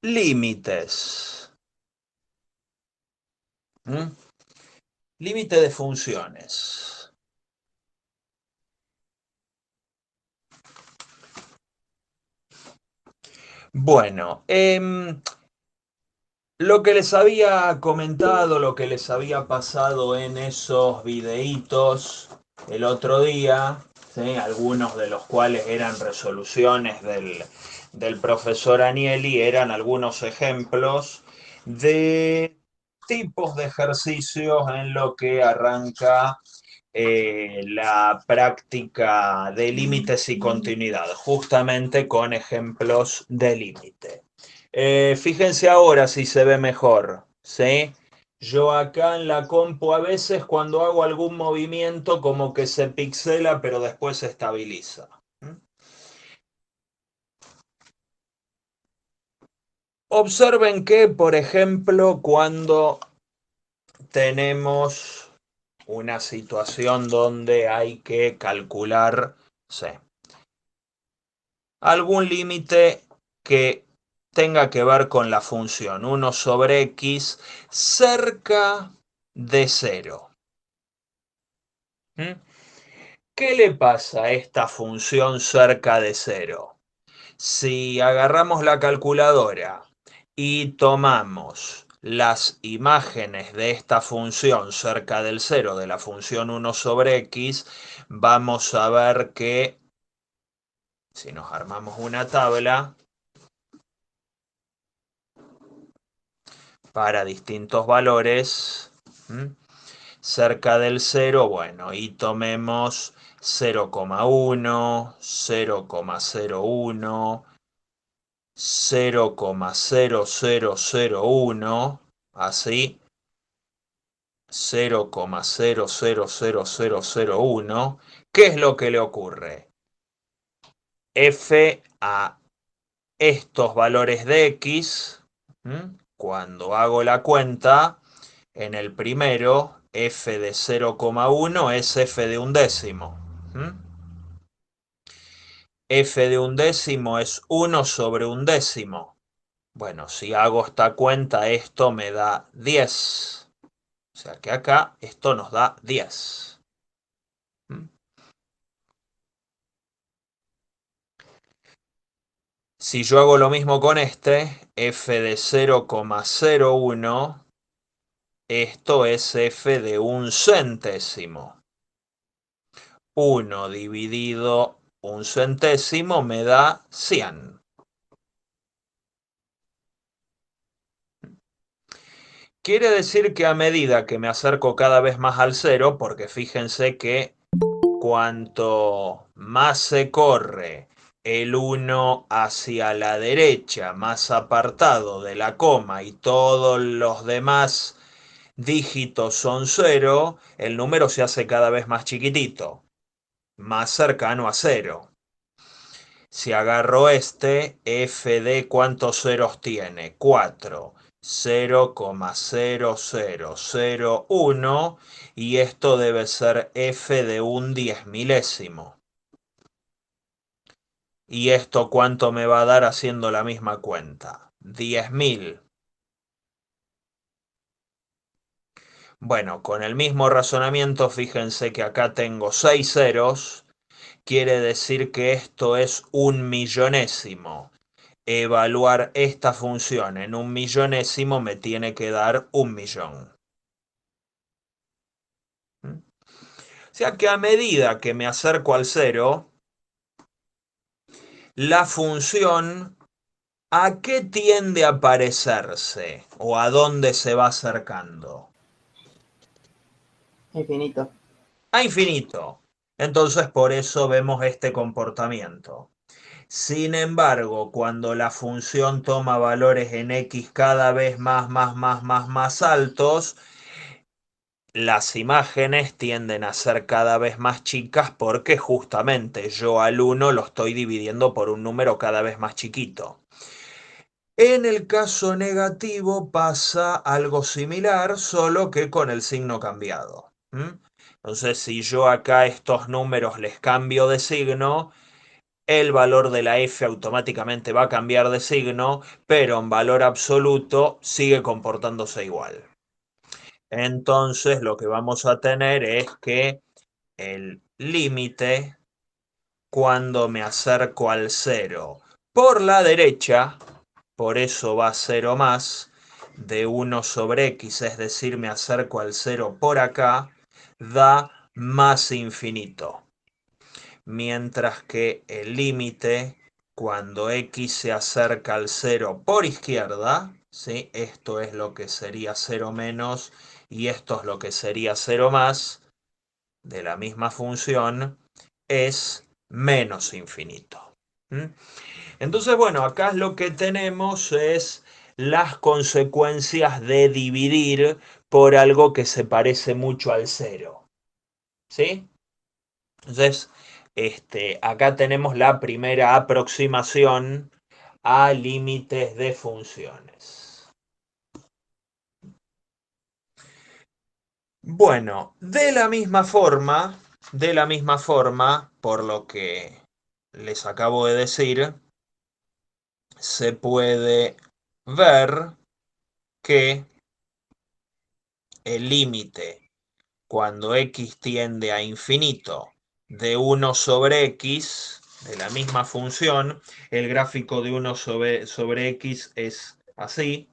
límites. ¿Mm? Límite de funciones. Bueno, lo que les había comentado, lo que les había pasado en esos videitos el otro día, ¿sí? Algunos de los cuales eran resoluciones del profesor Anieli, eran algunos ejemplos de tipos de ejercicios en lo que arranca la práctica de límites y continuidad, justamente con ejemplos de límite. Fíjense ahora si se ve mejor, ¿sí? Yo acá en la compu a veces cuando hago algún movimiento como que se pixela pero después se estabiliza. Observen que, por ejemplo, cuando tenemos una situación donde hay que calcular, sí, algún límite que tenga que ver con la función 1 sobre x cerca de 0. ¿Mm? ¿Qué le pasa a esta función cerca de 0? Si agarramos la calculadora y tomamos las imágenes de esta función cerca del 0 de la función 1 sobre x, vamos a ver que si nos armamos una tabla para distintos valores, cerca del 0, bueno, y tomemos 0,1, 0,01, 0,0001, así, 0,000001. ¿Qué es lo que le ocurre? F a estos valores de x, cuando hago la cuenta, en el primero, f de 0,1 es f de un décimo. F de un décimo es 1 sobre un décimo. Bueno, si hago esta cuenta, esto me da 10. O sea que acá esto nos da 10. Si yo hago lo mismo con este, f de 0,01, esto es f de un centésimo. 1 dividido un centésimo me da 100. Quiere decir que a medida que me acerco cada vez más al cero, porque fíjense que cuanto más se corre el 1 hacia la derecha, más apartado de la coma y todos los demás dígitos son cero, el número se hace cada vez más chiquitito, más cercano a cero. Si agarro este, f de ¿cuántos ceros tiene? 4. 0,0001 y esto debe ser f de un 10 milésimo. ¿Y esto cuánto me va a dar haciendo la misma cuenta? 10.000. Bueno, con el mismo razonamiento, fíjense que acá tengo 6 ceros, quiere decir que esto es un millonésimo. Evaluar esta función en un millonésimo me tiene que dar 1.000.000. O sea que a medida que me acerco al cero, la función ¿a qué tiende a parecerse? ¿O a dónde se va acercando? Infinito. A infinito. Entonces por eso vemos este comportamiento. Sin embargo, cuando la función toma valores en x cada vez más altos, las imágenes tienden a ser cada vez más chicas porque justamente yo al 1 lo estoy dividiendo por un número cada vez más chiquito. En el caso negativo pasa algo similar, solo que con el signo cambiado. Entonces, si yo acá estos números les cambio de signo, el valor de la f automáticamente va a cambiar de signo, pero en valor absoluto sigue comportándose igual. Entonces lo que vamos a tener es que el límite cuando me acerco al cero por la derecha, por eso va a 0 más, de 1 sobre x, es decir, me acerco al cero por acá, da más infinito. Mientras que el límite, cuando x se acerca al cero por izquierda, ¿sí? Esto es lo que sería 0 menos y esto es lo que sería 0 más, de la misma función, es menos infinito. ¿Mm? Entonces, bueno, acá lo que tenemos es las consecuencias de dividir por algo que se parece mucho al cero. ¿Sí? Entonces, acá tenemos la primera aproximación a límites de funciones. Bueno, de la misma forma, por lo que les acabo de decir, se puede ver que el límite cuando x tiende a infinito de 1 sobre x, de la misma función, el gráfico de 1 sobre x es así.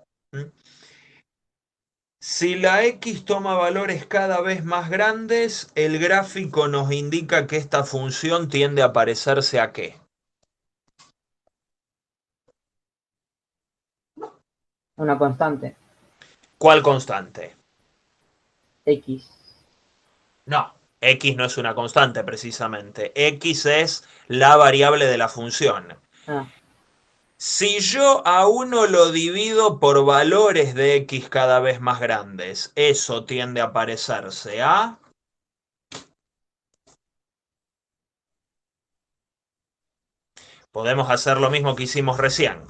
Si la x toma valores cada vez más grandes, el gráfico nos indica que esta función tiende a parecerse a ¿qué? Una constante, ¿Cuál constante? X. No, x no es una constante precisamente. X es la variable de la función. Ah, Si yo a uno lo divido por valores de x cada vez más grandes, eso tiende a parecerse a... Podemos hacer lo mismo que hicimos recién.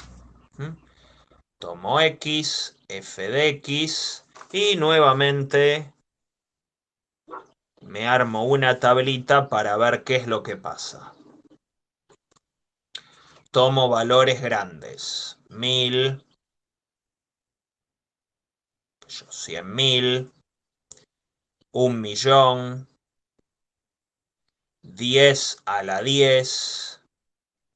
¿Mm? Tomo x, f de x y nuevamente me armo una tablita para ver qué es lo que pasa. Tomo valores grandes. 1000, 100.000, 1.000.000, 10 a la 10,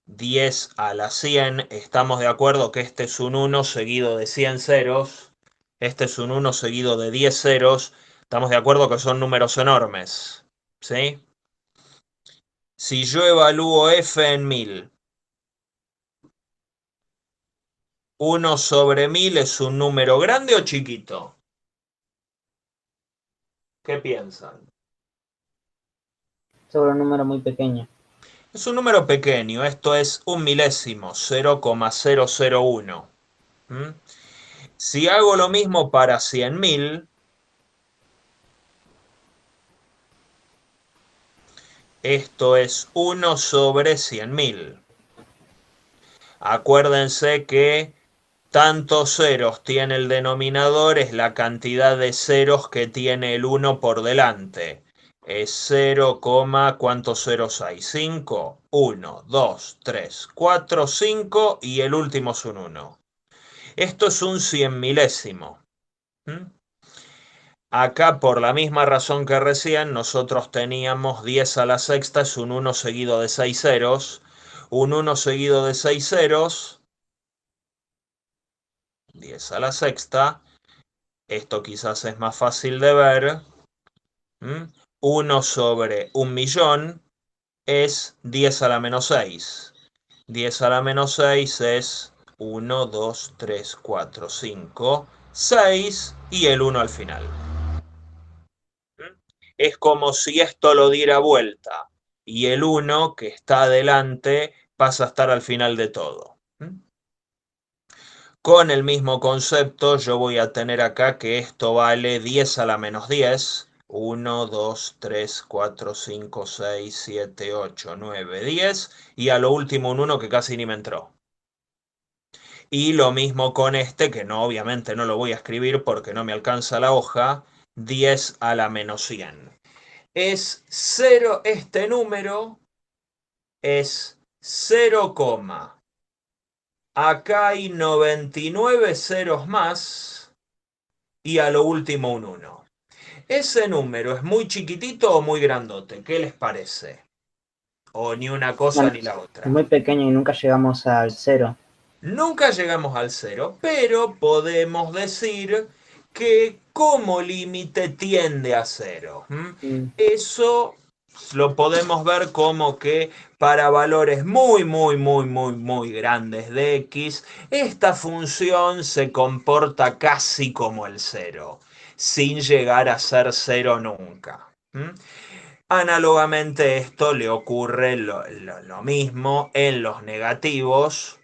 10 a la 100. Estamos de acuerdo que este es un 1 seguido de 100 ceros. Este es un 1 seguido de 10 ceros. Estamos de acuerdo que son números enormes. ¿Sí? Si yo evalúo f en 1000, 1 sobre 1000 es un número grande o chiquito. ¿Qué piensan? sobre un número muy pequeño. Es un número pequeño, esto es un milésimo, 0,001. ¿Mm? Si hago lo mismo para 100.000, esto es 1 sobre 100.000. Acuérdense que tantos ceros tiene el denominador es la cantidad de ceros que tiene el 1 por delante. Es 0, ¿cuántos ceros hay? 5, 1, 2, 3, 4, 5 y el último es un 1. Esto es un 100 milésimo. ¿Mm? Acá, por la misma razón que recién, nosotros teníamos 10 a la sexta, es un 1 seguido de 6 ceros. Un 1 seguido de 6 ceros, 10 a la sexta. Esto quizás es más fácil de ver. 1 sobre 1.000.000 es 10 a la menos 6. 10 a la menos 6 es 1, 2, 3, 4, 5, 6 y el 1 al final. Es como si esto lo diera vuelta y el 1 que está adelante pasa a estar al final de todo. Con el mismo concepto yo voy a tener acá que esto vale 10 a la menos 10. 1, 2, 3, 4, 5, 6, 7, 8, 9, 10 y a lo último un 1 que casi ni me entró. Y lo mismo con este, que no, obviamente no lo voy a escribir porque no me alcanza la hoja, 10 a la menos 100. Es 0, este número es 0, acá hay 99 ceros más y a lo último un 1. ¿Ese número es muy chiquitito o muy grandote? ¿Qué les parece? O ni una cosa Bueno, ni la es otra. muy pequeño y nunca llegamos al cero. Nunca llegamos al 0, pero podemos decir que como límite tiende a 0. Mm, Eso lo podemos ver como que para valores muy grandes de x, esta función se comporta casi como el 0, sin llegar a ser 0 nunca. Análogamente esto le ocurre lo mismo en los negativos.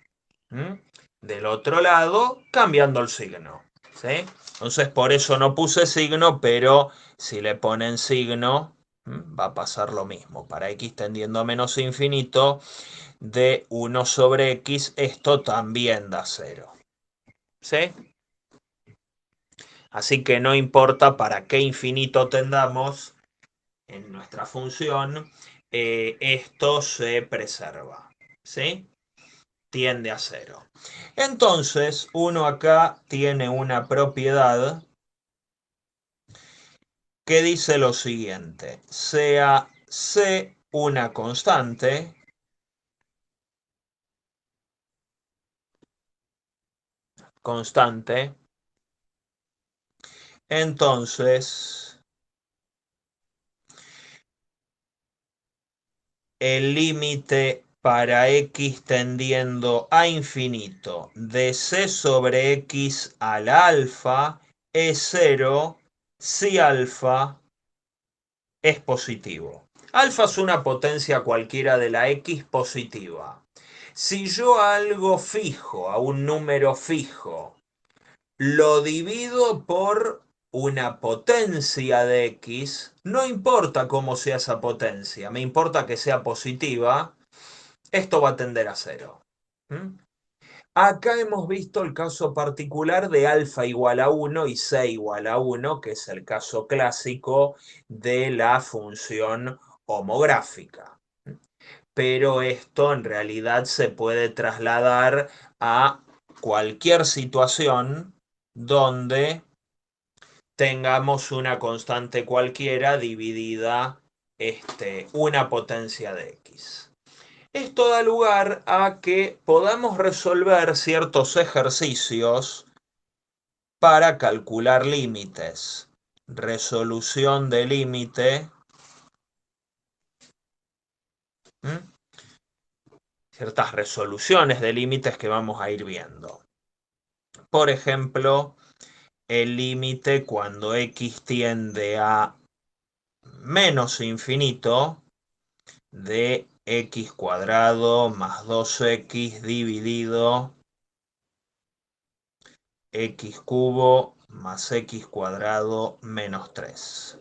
¿Mm? Del otro lado, cambiando el signo. ¿Sí? Entonces, por eso no puse signo, pero si le ponen signo, va a pasar lo mismo. Para x tendiendo a menos infinito, de 1 sobre x, esto también da 0. ¿Sí? Así que no importa para qué infinito tendamos en nuestra función, esto se preserva. ¿Sí? Tiende a 0. Entonces, uno acá tiene una propiedad que dice lo siguiente: sea C una constante, entonces el límite para x tendiendo a infinito de c sobre x a la alfa es 0 si alfa es positivo. Alfa es una potencia cualquiera de la x positiva. Si yo a algo fijo, a un número fijo, lo divido por una potencia de x, no importa cómo sea esa potencia, me importa que sea positiva, esto va a tender a 0. ¿Mm? Acá hemos visto el caso particular de alfa igual a 1 y c igual a 1, que es el caso clásico de la función homográfica. Pero esto en realidad se puede trasladar a cualquier situación donde tengamos una constante cualquiera dividida una potencia de x. Esto da lugar a que podamos resolver ciertos ejercicios para calcular límites. Resolución de límite. ¿Mm? Ciertas resoluciones de límites que vamos a ir viendo. Por ejemplo, el límite cuando x tiende a menos infinito de x cuadrado más 2x dividido x cubo más x cuadrado menos 3.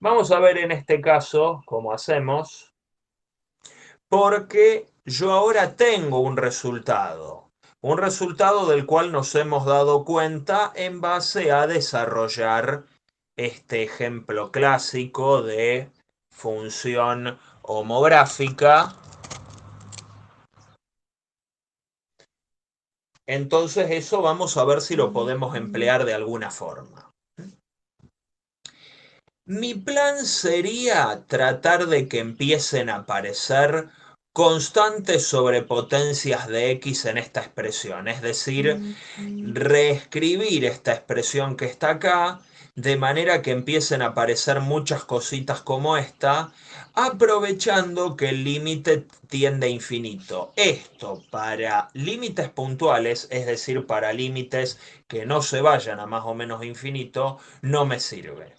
Vamos a ver en este caso cómo hacemos, porque yo ahora tengo un resultado del cual nos hemos dado cuenta en base a desarrollar este ejemplo clásico de función homográfica. Entonces eso vamos a ver si lo podemos emplear de alguna forma. Mi plan sería tratar de que empiecen a aparecer constantes sobre potencias de x en esta expresión, es decir, reescribir esta expresión que está acá de manera que empiecen a aparecer muchas cositas como esta, aprovechando que el límite tiende a infinito. Esto para límites puntuales, es decir, para límites que no se vayan a más o menos infinito, no me sirve.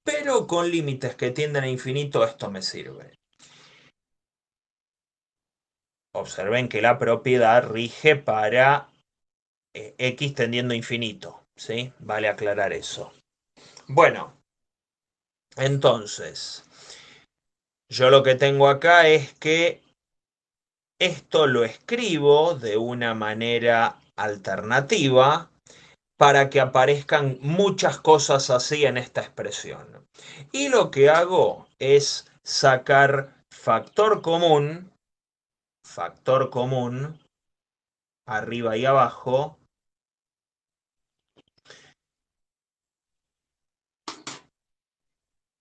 Pero con límites que tienden a infinito esto me sirve. Observen que la propiedad rige para x tendiendo a infinito, ¿sí? Vale aclarar eso. Bueno, entonces, yo lo que tengo acá es que esto lo escribo de una manera alternativa para que aparezcan muchas cosas así en esta expresión. Y lo que hago es sacar factor común, arriba y abajo,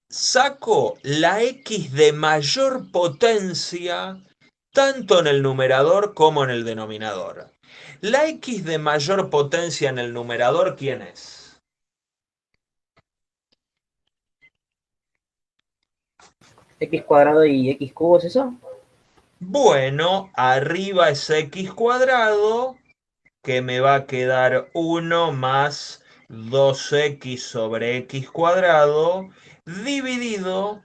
saco la x de mayor potencia tanto en el numerador como en el denominador. La x de mayor potencia en el numerador, ¿quién es? X cuadrado y X cubo, ¿es eso? Bueno, arriba es x cuadrado, que me va a quedar 1 más 2x sobre x cuadrado, dividido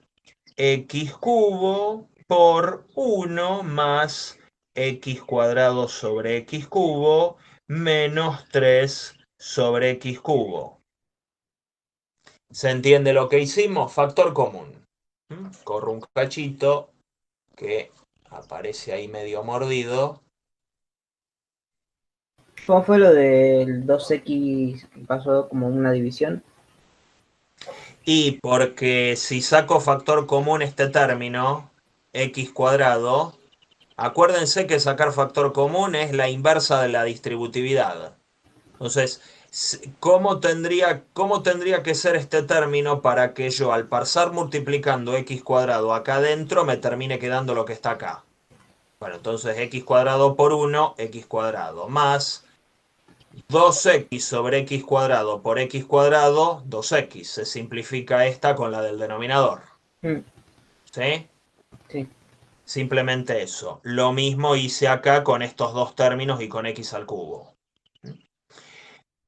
x cubo por 1 más x cuadrado sobre x cubo menos 3 sobre x cubo. ¿Se entiende lo que hicimos? Factor común. Corro un cachito que aparece ahí medio mordido. ¿Cómo fue lo del 2X que pasó como una división? Y porque si saco factor común este término, x cuadrado, acuérdense que sacar factor común es la inversa de la distributividad. Entonces, cómo tendría que ser este término para que yo al pasar multiplicando x cuadrado acá adentro me termine quedando lo que está acá? Bueno, entonces x cuadrado por 1, x cuadrado, más 2x sobre x cuadrado por x cuadrado, 2x. Se simplifica esta con la del denominador. Mm, ¿Sí? sí. Simplemente eso. Lo mismo hice acá con estos dos términos y con x al cubo.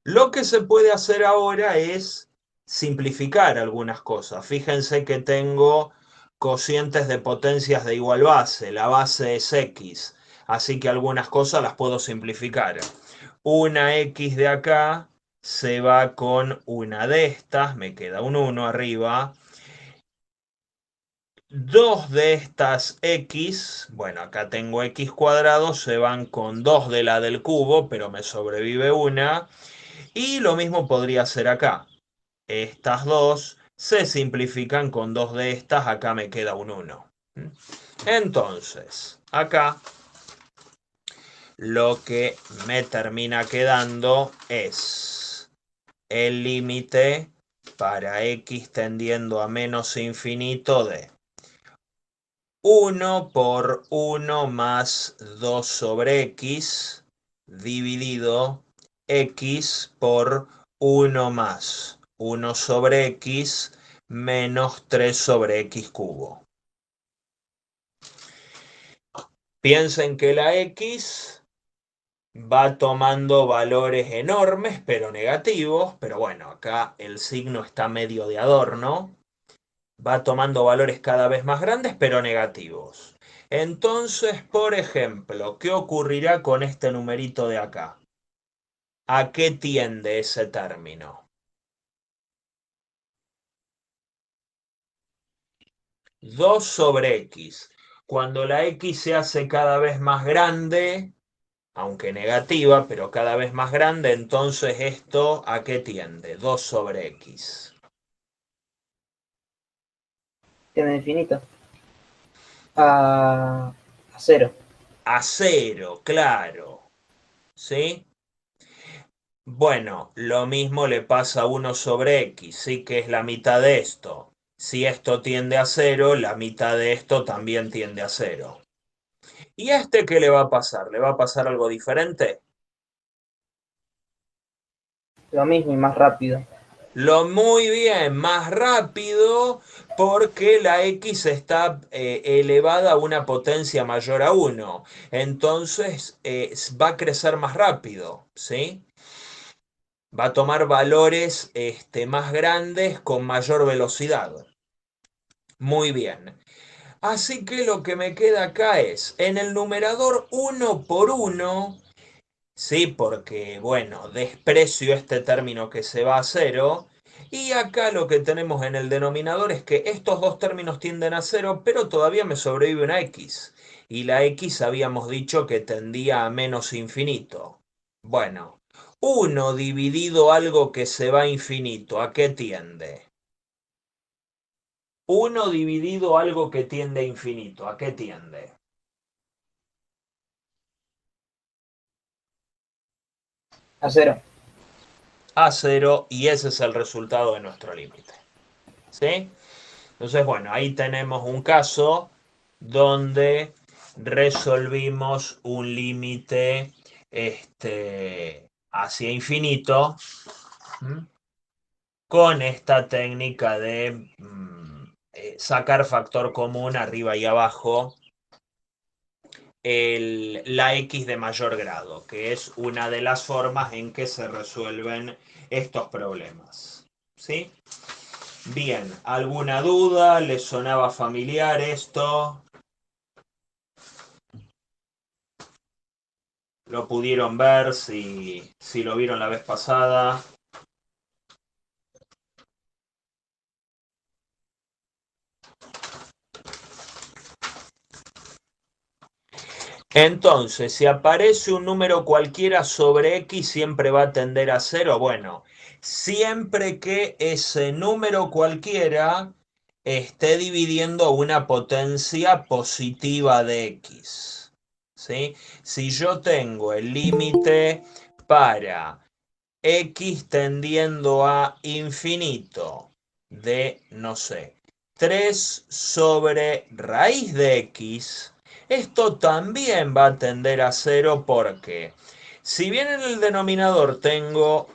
Lo que se puede hacer ahora es simplificar algunas cosas. Fíjense que tengo cocientes de potencias de igual base. La base es x. Así que algunas cosas las puedo simplificar. Una x de acá se va con una de estas. Me queda un 1 arriba. Dos de estas x, bueno, acá tengo x cuadrado, se van con 2 de la del cubo, pero me sobrevive una. Y lo mismo podría ser acá. Estas dos se simplifican con dos de estas, acá me queda un 1. Entonces, acá lo que me termina quedando es el límite para x tendiendo a menos infinito de 1 por 1 más 2 sobre x dividido x por 1 más 1 sobre x menos 3 sobre x cubo. Piensen que la x va tomando valores enormes pero negativos, pero bueno, acá el signo está medio de adorno. Va tomando valores cada vez más grandes, pero negativos. Entonces, por ejemplo, ¿qué ocurrirá con este numerito de acá? ¿A qué tiende ese término? 2 sobre x. Cuando la x se hace cada vez más grande, aunque negativa, pero cada vez más grande, entonces esto ¿a qué tiende? 2 sobre x. Tiene infinito. A cero. A cero, claro. ¿Sí? Bueno, lo mismo le pasa a 1 sobre x, sí que es la mitad de esto. Si esto tiende a cero, la mitad de esto también tiende a cero. ¿Y a este qué le va a pasar? ¿Le va a pasar algo diferente? Lo mismo y más rápido. Lo muy bien, más rápido porque la x está elevada a una potencia mayor a 1. Entonces va a crecer más rápido, ¿sí? Va a tomar valores más grandes con mayor velocidad. Muy bien. Así que lo que me queda acá es, en el numerador 1 por 1, sí, porque, bueno, desprecio este término que se va a cero. Y acá lo que tenemos en el denominador es que estos dos términos tienden a cero, pero todavía me sobrevive una x. Y la x habíamos dicho que tendía a menos infinito. Bueno, 1 dividido algo que se va a infinito, ¿a qué tiende? 1 dividido algo que tiende a infinito. ¿A qué tiende? A cero. A 0, y ese es el resultado de nuestro límite. ¿Sí? Entonces, bueno, ahí tenemos un caso donde resolvimos un límite hacia infinito, ¿m? Con esta técnica de sacar factor común arriba y abajo la x de mayor grado, que es una de las formas en que se resuelven estos problemas. ¿Sí? Bien, ¿alguna duda? ¿Les sonaba familiar esto? ¿Lo pudieron ver si lo vieron la vez pasada? Entonces, si aparece un número cualquiera sobre x, siempre va a tender a cero. Bueno, siempre que ese número cualquiera esté dividiendo una potencia positiva de x. ¿Sí? Si yo tengo el límite para x tendiendo a infinito de, no sé, 3 sobre raíz de x, esto también va a tender a cero porque si bien en el denominador tengo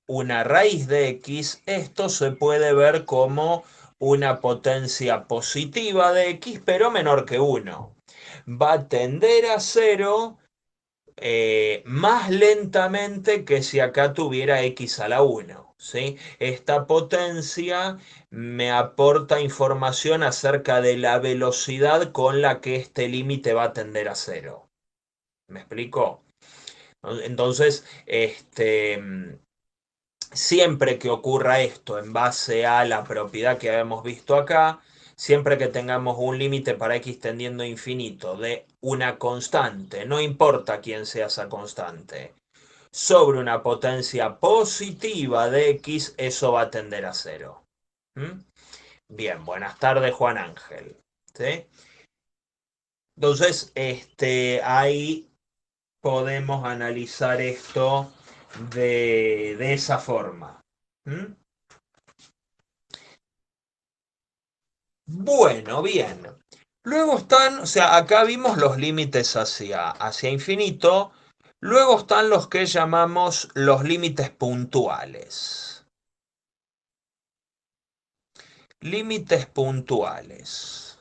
una raíz de x, esto se puede ver como una potencia positiva de x, pero menor que 1. Va a tender a cero más lentamente que si acá tuviera x a la 1. ¿Sí? Esta potencia me aporta información acerca de la velocidad con la que este límite va a tender a cero. ¿Me explico? Entonces, siempre que ocurra esto en base a la propiedad que habíamos visto acá, siempre que tengamos un límite para x tendiendo a infinito de una constante, no importa quién sea esa constante, sobre una potencia positiva de x, eso va a tender a cero. ¿Mm? Bien, buenas tardes, Juan Ángel. ¿Sí? Entonces, ahí podemos analizar esto de esa forma. ¿Mm? Bueno, bien. Luego están, o sea, acá vimos los límites hacia infinito. Luego están los que llamamos los límites puntuales. Límites puntuales.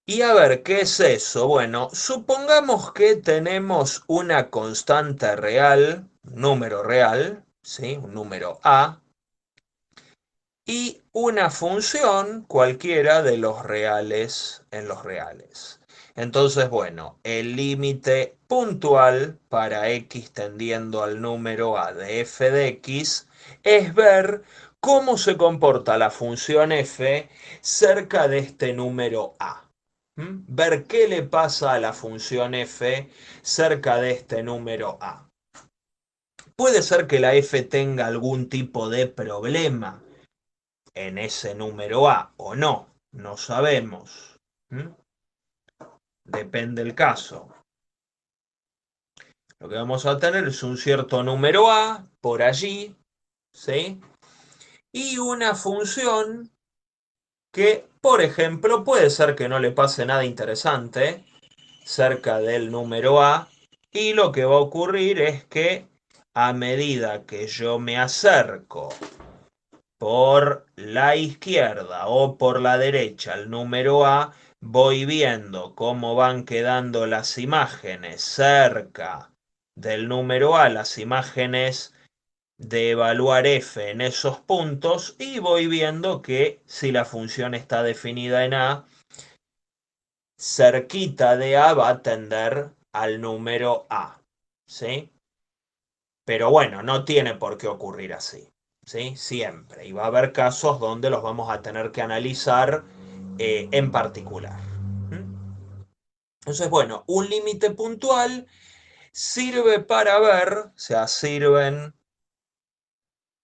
Y a ver, ¿qué es eso? Bueno, supongamos que tenemos una constante real, número real, ¿sí? Un número a, y una función cualquiera de los reales en los reales. Entonces, bueno, el límite puntual para x tendiendo al número a de f de x es ver cómo se comporta la función f cerca de este número a. Ver qué le pasa a la función f cerca de este número a. Puede ser que la f tenga algún tipo de problema en ese número A o no, no sabemos. ¿Mm? Depende del caso. Lo que vamos a tener es un cierto número A por allí, ¿sí? Y una función que, por ejemplo, puede ser que no le pase nada interesante cerca del número A, y lo que va a ocurrir es que a medida que yo me acerco por la izquierda o por la derecha al número A, voy viendo cómo van quedando las imágenes cerca del número A, las imágenes de evaluar f en esos puntos, y voy viendo que si la función está definida en A, cerquita de A va a tender al número A. ¿Sí? Pero bueno, no tiene por qué ocurrir así. ¿Sí? Siempre. Y va a haber casos donde los vamos a tener que analizar en particular. ¿Mm? Entonces, bueno, un límite puntual sirve para ver, o sea, sirven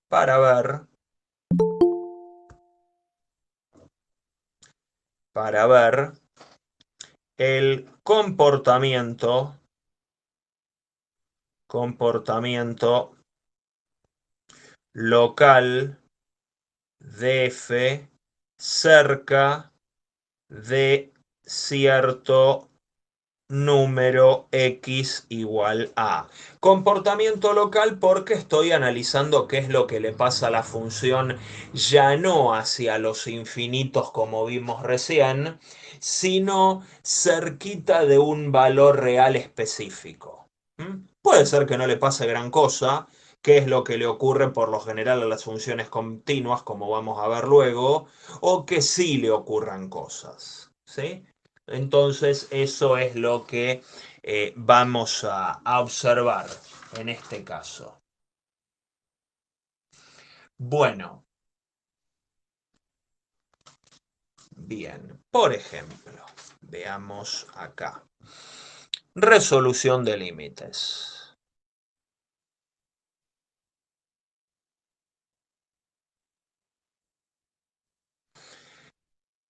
para ver para ver el comportamiento local de f cerca de cierto número x igual a. Comportamiento local porque estoy analizando qué es lo que le pasa a la función ya no hacia los infinitos como vimos recién, sino cerquita de un valor real específico. Puede ser que no le pase gran cosa, que es lo que le ocurre por lo general a las funciones continuas, como vamos a ver luego, o que sí le ocurran cosas. ¿Sí? Entonces eso es lo que vamos a observar en este caso. Bueno, bien, por ejemplo, veamos acá. Resolución de límites.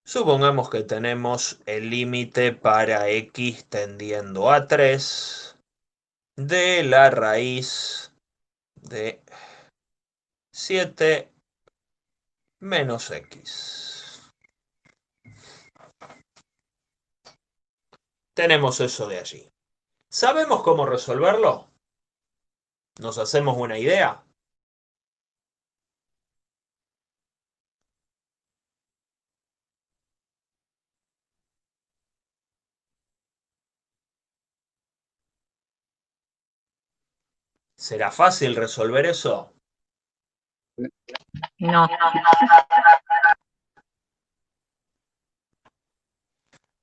Supongamos que tenemos el límite para x tendiendo a 3 de la raíz de 7 menos x. Tenemos eso de allí. ¿Sabemos cómo resolverlo? ¿Nos hacemos una idea? ¿Será fácil resolver eso? No.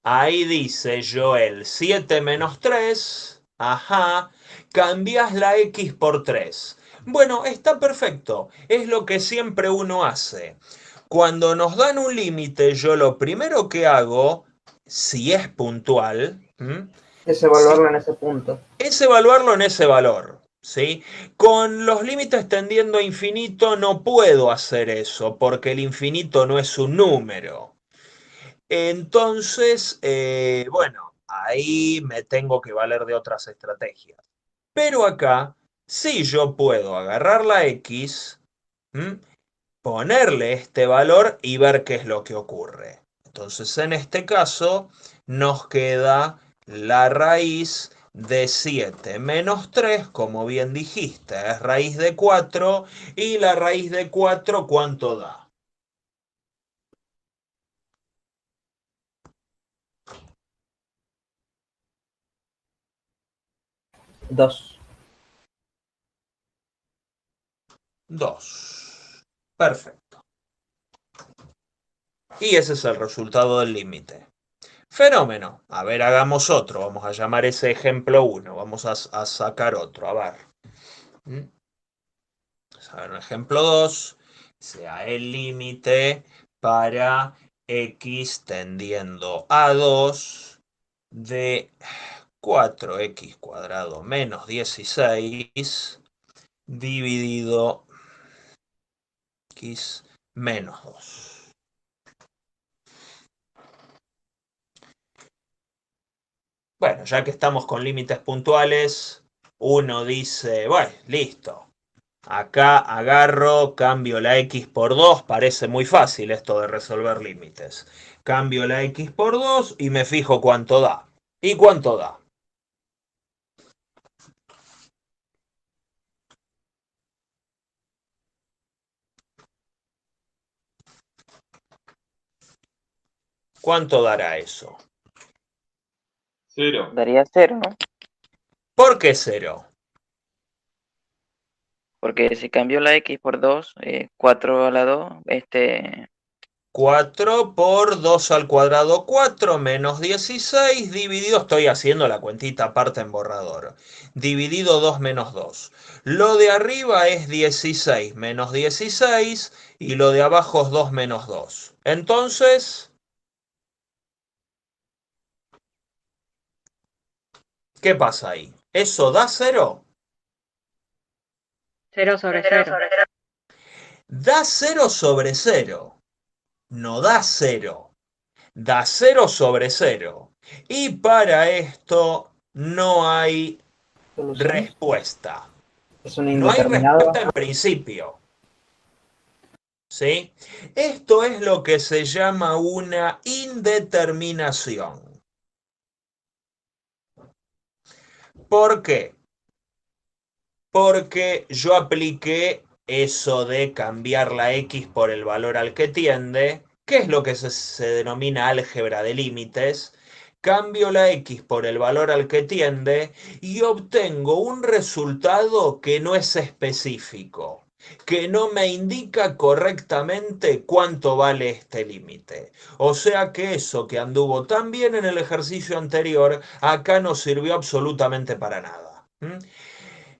Ahí dice Joel 7 menos 3. Ajá. Cambias la x por 3. Bueno, está perfecto. Es lo que siempre uno hace. Cuando nos dan un límite, yo lo primero que hago, si es puntual, Es evaluarlo en ese punto. es evaluarlo en ese valor. ¿Sí? Con los límites tendiendo a infinito no puedo hacer eso, porque el infinito no es un número. Entonces, bueno, ahí me tengo que valer de otras estrategias. Pero acá, sí yo puedo agarrar la x, ponerle este valor y ver qué es lo que ocurre. Entonces, en este caso, nos queda la raíz de 7 menos 3, como bien dijiste, es raíz de 4, y la raíz de 4, ¿cuánto da? 2. 2. Perfecto. Y ese es el resultado del límite. Fenómeno. A ver, hagamos otro. Vamos a llamar ese ejemplo 1. Vamos a sacar otro. A ver. Vamos a ver un ejemplo 2. Sea el límite para x tendiendo a 2 de 4x cuadrado menos 16 dividido x menos 2. Bueno, ya que estamos con límites puntuales, uno dice, bueno, listo. Acá agarro, cambio la x por 2, parece muy fácil esto de resolver límites. Cambio la x por 2 y me fijo cuánto da. ¿Y cuánto da? ¿Cuánto dará eso? 0. Daría 0, ¿no? ¿Por qué 0? Porque si cambio la x por 2, 4 a la 2, 4 por 2 al cuadrado, 4 menos 16 dividido, estoy haciendo la cuentita aparte en borrador, dividido 2 menos 2. Lo de arriba es 16 menos 16 y lo de abajo es 2 menos 2. Entonces, ¿qué pasa ahí? ¿Eso da 0? 0 sobre 0. Da 0 sobre 0. No da 0. da 0 sobre 0. Y para esto no hay Solución. respuesta. Es un No hay respuesta indeterminado. en principio. ¿Sí? Esto es lo que se llama una indeterminación. ¿Por qué? Porque yo apliqué eso de cambiar la x por el valor al que tiende, que es lo que se denomina álgebra de límites. Cambio la x por el valor al que tiende y obtengo un resultado que no es específico, que no me indica correctamente cuánto vale este límite. O sea que eso que anduvo tan bien en el ejercicio anterior, acá no sirvió absolutamente para nada.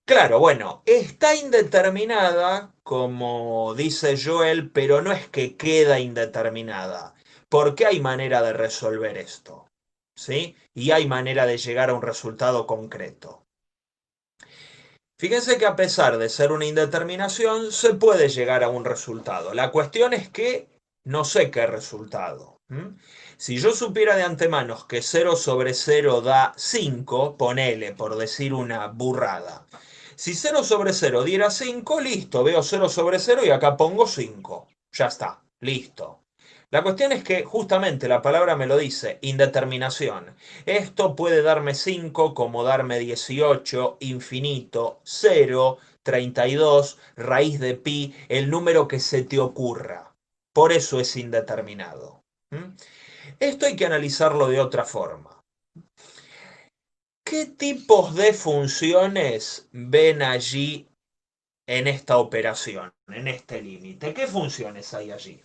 Claro, bueno, está indeterminada, como dice Joel, pero no es que queda indeterminada, porque hay manera de resolver esto, ¿sí? Y hay manera de llegar a un resultado concreto. Fíjense que a pesar de ser una indeterminación, se puede llegar a un resultado. La cuestión es que no sé qué resultado. Si yo supiera de antemano que 0 sobre 0 da 5, ponele por decir una burrada. Si 0 sobre 0 diera 5, listo, veo 0 sobre 0 y acá pongo 5. Ya está, listo. La cuestión es que justamente la palabra me lo dice, indeterminación. Esto puede darme 5 como darme 18, infinito, 0, 32, raíz de pi, el número que se te ocurra. Por eso es indeterminado. Esto hay que analizarlo de otra forma. ¿Qué tipos de funciones ven allí en esta operación, en este límite? ¿Qué funciones hay allí?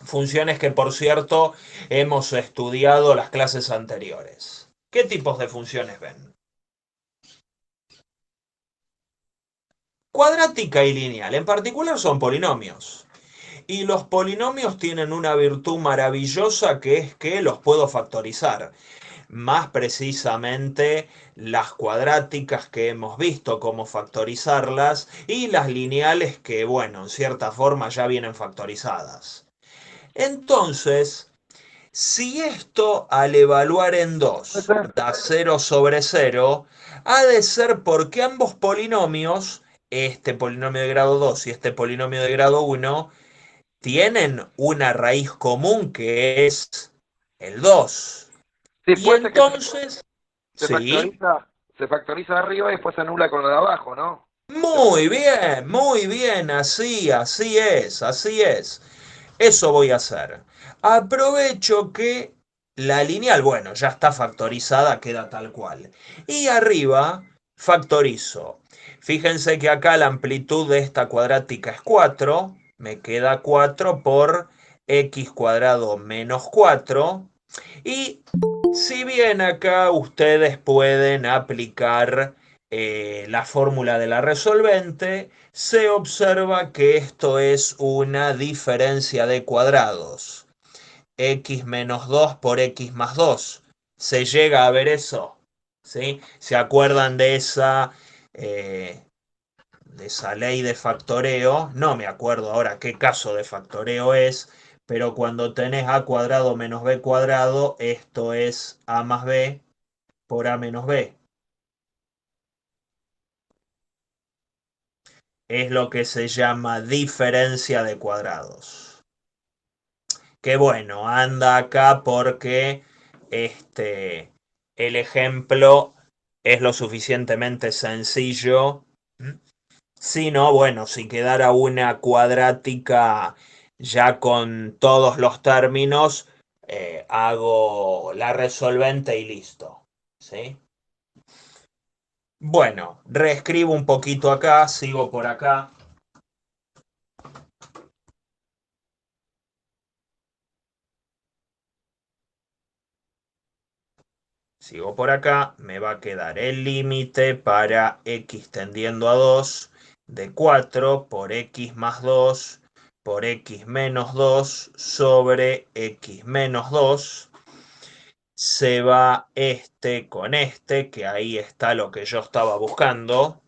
Funciones que, por cierto, hemos estudiado las clases anteriores. ¿Qué tipos de funciones ven? Cuadrática y lineal. En particular son polinomios. Y los polinomios tienen una virtud maravillosa que es que los puedo factorizar. Más precisamente las cuadráticas que hemos visto cómo factorizarlas y las lineales que, bueno, en cierta forma ya vienen factorizadas. Entonces, si esto al evaluar en 2 da 0 sobre 0, ha de ser porque ambos polinomios, este polinomio de grado 2 y este polinomio de grado 1, tienen una raíz común que es el 2. Sí, Y puede ser que entonces, sí, se factoriza arriba y después se anula con lo de abajo, ¿no? muy bien, así es, así es. Eso voy a hacer. Aprovecho que la lineal, bueno, ya está factorizada, queda tal cual. Y arriba factorizo. Fíjense que acá la amplitud de esta cuadrática es 4. Me queda 4 por x cuadrado menos 4. Y si bien acá ustedes pueden aplicar la fórmula de la resolvente, se observa que esto es una diferencia de cuadrados. X menos 2 por x más 2. ¿Se llega a ver eso? ¿Sí? ¿Se acuerdan de esa ley de factoreo? No me acuerdo ahora qué caso de factoreo es, pero cuando tenés a cuadrado menos b cuadrado, esto es a más b por a menos b. Es lo que se llama diferencia de cuadrados. Que bueno, anda acá porque el ejemplo es lo suficientemente sencillo. Si no, bueno, si quedara una cuadrática ya con todos los términos, hago la resolvente y listo. ¿Sí? Bueno, reescribo un poquito acá, sigo por acá. Sigo por acá, me va a quedar el límite para x tendiendo a 2 de 4 por x más 2 por x menos 2 sobre x menos 2. Se va este con este, que ahí está lo que yo estaba buscando.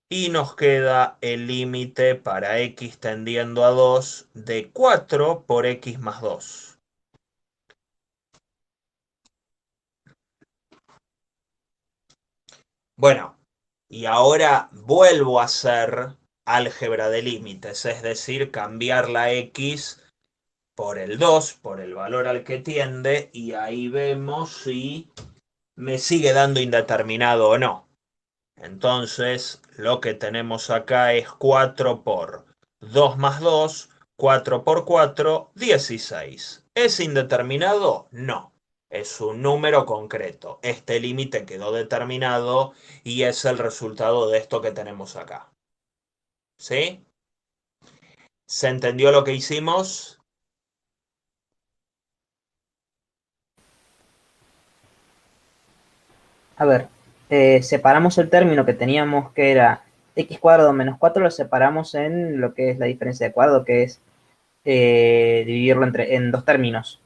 Y nos queda el límite para x tendiendo a 2 de 4 por x más 2. Bueno, y ahora vuelvo a hacer álgebra de límites, es decir, cambiar la x por el 2, por el valor al que tiende, y ahí vemos si me sigue dando indeterminado o no. Entonces, lo que tenemos acá es 4 por 2 más 2, 4 por 4, 16. ¿Es indeterminado? No. Es un número concreto. Este límite quedó determinado y es el resultado de esto que tenemos acá. ¿Sí? ¿Se entendió lo que hicimos? A ver, separamos el término que teníamos que era x cuadrado menos 4, lo separamos en lo que es la diferencia de cuadrado, que es dividirlo en dos términos.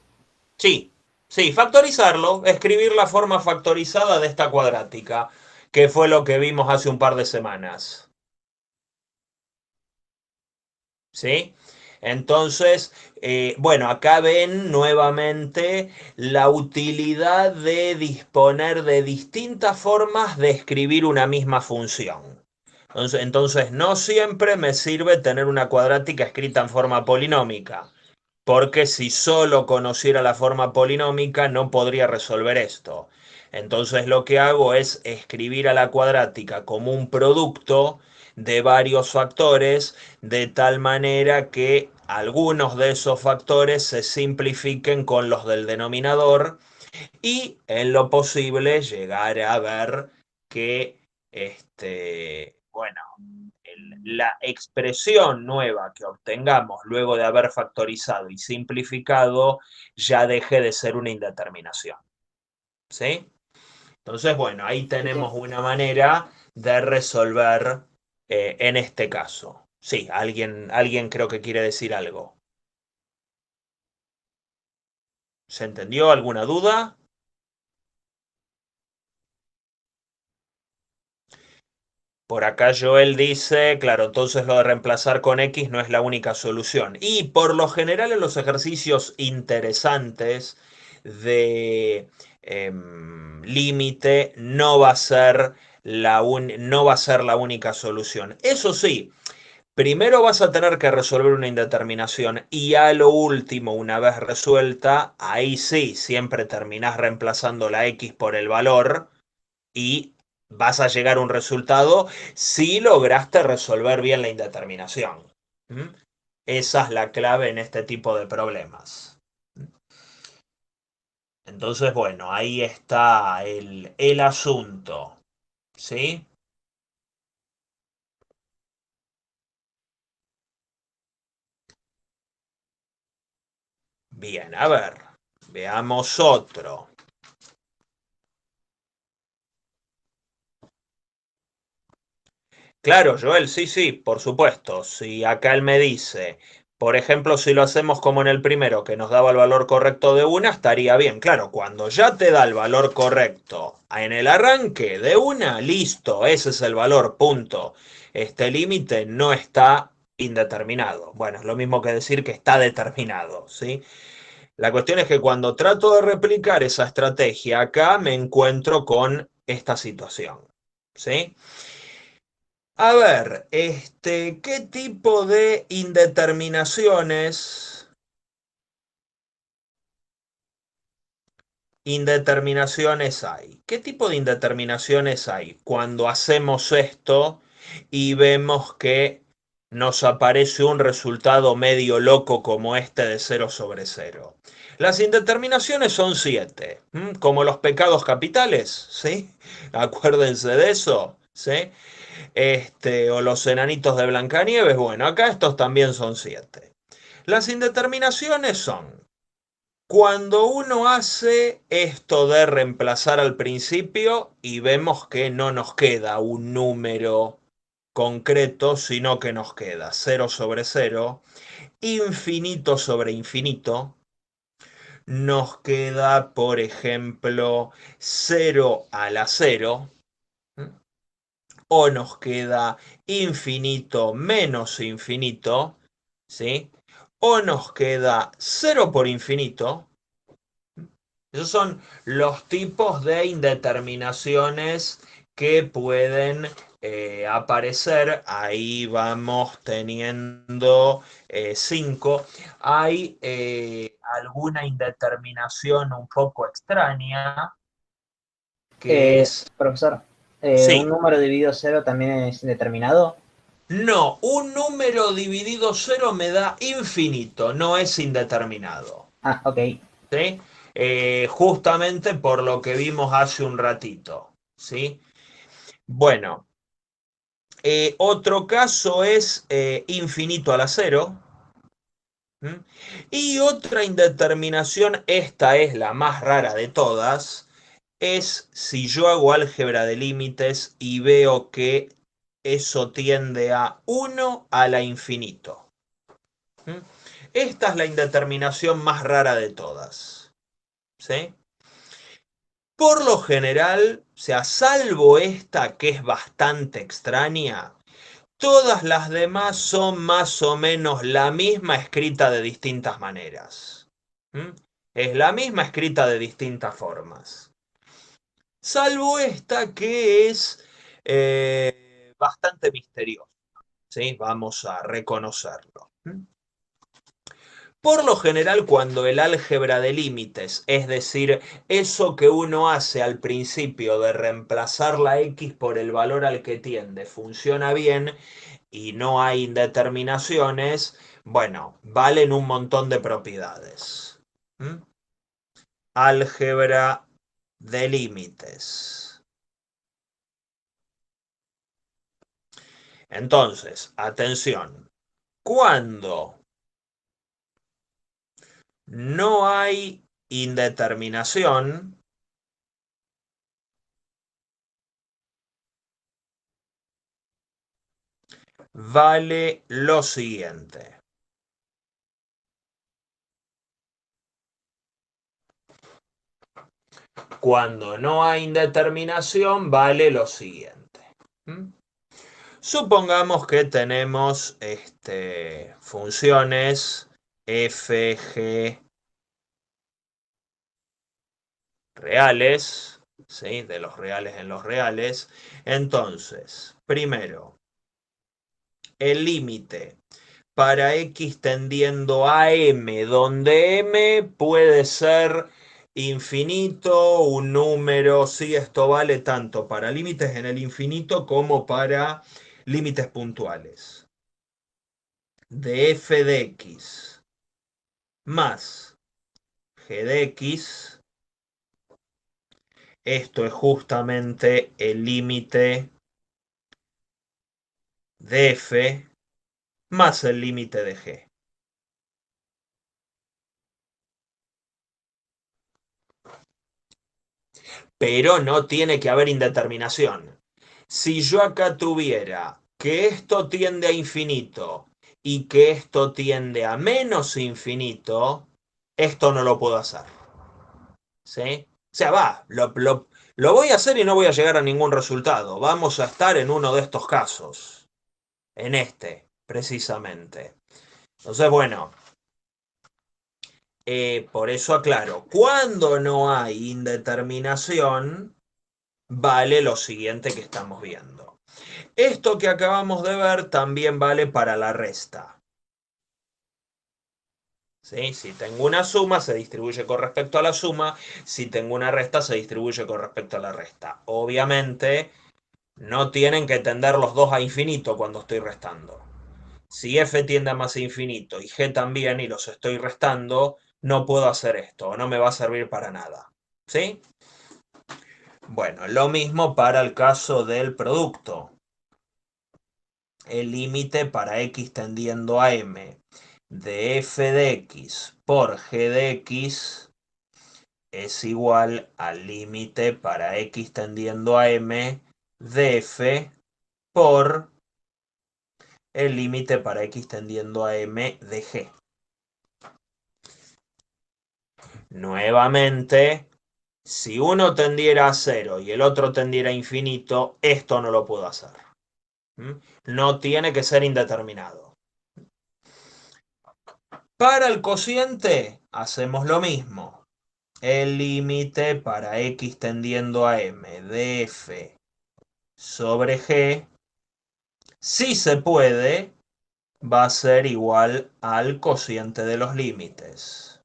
Sí, sí, factorizarlo, escribir la forma factorizada de esta cuadrática, que fue lo que vimos hace un par de semanas. ¿Sí? Entonces, bueno, acá ven nuevamente la utilidad de disponer de distintas formas de escribir una misma función. Entonces, no siempre me sirve tener una cuadrática escrita en forma polinómica, porque si solo conociera la forma polinómica no podría resolver esto. Entonces lo que hago es escribir a la cuadrática como un producto de varios factores, de tal manera que algunos de esos factores se simplifiquen con los del denominador y en lo posible llegar a ver que bueno, la expresión nueva que obtengamos luego de haber factorizado y simplificado ya deje de ser una indeterminación. ¿Sí? Entonces, bueno, ahí Sí, sí. tenemos una manera de resolver en este caso. Sí, alguien creo que quiere decir algo. ¿Se entendió? ¿Alguna duda? Por acá Joel dice, claro, entonces lo de reemplazar con X no es la única solución. Y por lo general en los ejercicios interesantes de límite no va a ser no va a ser la única solución. Eso sí, primero vas a tener que resolver una indeterminación y a lo último, una vez resuelta, ahí sí, siempre terminás reemplazando la X por el valor y vas a llegar a un resultado si lograste resolver bien la indeterminación. ¿Mm? Esa es la clave en este tipo de problemas. Entonces, bueno, ahí está el asunto. ¿Sí? Bien, a ver, veamos otro. Claro, Joel, sí, sí, por supuesto. Si acá él me dice, por ejemplo, si lo hacemos como en el primero, que nos daba el valor correcto de una, estaría bien. Claro, cuando ya te da el valor correcto en el arranque de una, listo, ese es el valor, punto. Este límite no está indeterminado. Bueno, es lo mismo que decir que está determinado, ¿sí? La cuestión es que cuando trato de replicar esa estrategia acá, me encuentro con esta situación, ¿sí? A ver, ¿qué tipo de indeterminaciones hay? ¿Qué tipo de indeterminaciones hay cuando hacemos esto y vemos que nos aparece un resultado medio loco como este de 0/0? Las indeterminaciones son 7, como los pecados capitales, ¿sí? Acuérdense de eso, ¿sí? O los enanitos de Blancanieves, bueno, acá estos también son 7. Las indeterminaciones son cuando uno hace esto de reemplazar al principio y vemos que no nos queda un número concreto, sino que nos queda 0/0, infinito sobre infinito, nos queda, por ejemplo, 0 a la 0, o nos queda infinito menos infinito, ¿sí? O nos queda cero por infinito. Esos son los tipos de indeterminaciones que pueden aparecer. Ahí vamos teniendo 5. Hay alguna indeterminación un poco extraña que es... Profesor, ¿un Sí, número dividido 0 también es indeterminado? no, un número dividido 0 me da infinito, no es indeterminado. Ah, ok. ¿Sí? Justamente por lo que vimos hace un ratito. ¿Sí? Bueno, otro caso es infinito a la 0. ¿Mm? Y otra indeterminación, esta es la más rara de todas, es si yo hago álgebra de límites y veo que eso tiende a 1 a la infinito. ¿Mm? Esta es la indeterminación más rara de todas. ¿Sí? Por lo general, o sea, salvo esta que es bastante extraña, todas las demás son más o menos la misma escrita de distintas maneras. ¿Mm? Es la misma escrita de distintas formas. Salvo esta que es bastante misteriosa. ¿Sí? Vamos a reconocerlo. ¿Mm? Por lo general, cuando el álgebra de límites, es decir, eso que uno hace al principio de reemplazar la x por el valor al que tiende, funciona bien y no hay indeterminaciones, bueno, valen un montón de propiedades. ¿Mm? Álgebra de límites. Entonces, atención, cuando no hay indeterminación, vale lo siguiente. Cuando no hay indeterminación, vale lo siguiente. ¿Mm? Supongamos que tenemos funciones f, g reales, ¿sí? De los reales en los reales. Entonces, primero, el límite para x tendiendo a m, donde m puede ser infinito, un número, sí, esto vale tanto para límites en el infinito como para límites puntuales. De f de x más g de x, esto es justamente el límite de f más el límite de g. Pero no tiene que haber indeterminación. Si yo acá tuviera que esto tiende a infinito y que esto tiende a menos infinito, esto no lo puedo hacer. ¿Sí? O sea, lo voy a hacer y no voy a llegar a ningún resultado. Vamos a estar en uno de estos casos. En este, precisamente. Entonces, bueno, por eso aclaro, cuando no hay indeterminación, vale lo siguiente que estamos viendo. Esto que acabamos de ver también vale para la resta. ¿Sí? Si tengo una suma, se distribuye con respecto a la suma. Si tengo una resta, se distribuye con respecto a la resta. Obviamente, no tienen que tender los dos a infinito cuando estoy restando. Si f tiende a más infinito y g también y los estoy restando, no puedo hacer esto, no me va a servir para nada. ¿Sí? Bueno, lo mismo para el caso del producto. El límite para x tendiendo a m de f de x por g de x es igual al límite para x tendiendo a m de f por el límite para x tendiendo a m de g. Nuevamente, si uno tendiera a 0 y el otro tendiera a infinito, esto no lo puedo hacer. ¿Mm? No tiene que ser indeterminado. Para el cociente, hacemos lo mismo. El límite para x tendiendo a m de f sobre G, si se puede, va a ser igual al cociente de los límites.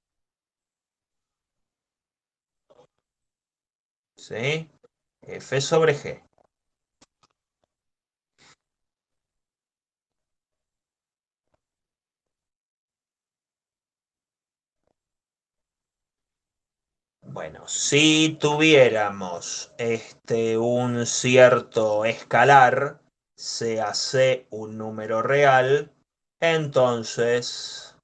¿Sí? F sobre G. Bueno, si tuviéramos un cierto escalar, sea C un número real, entonces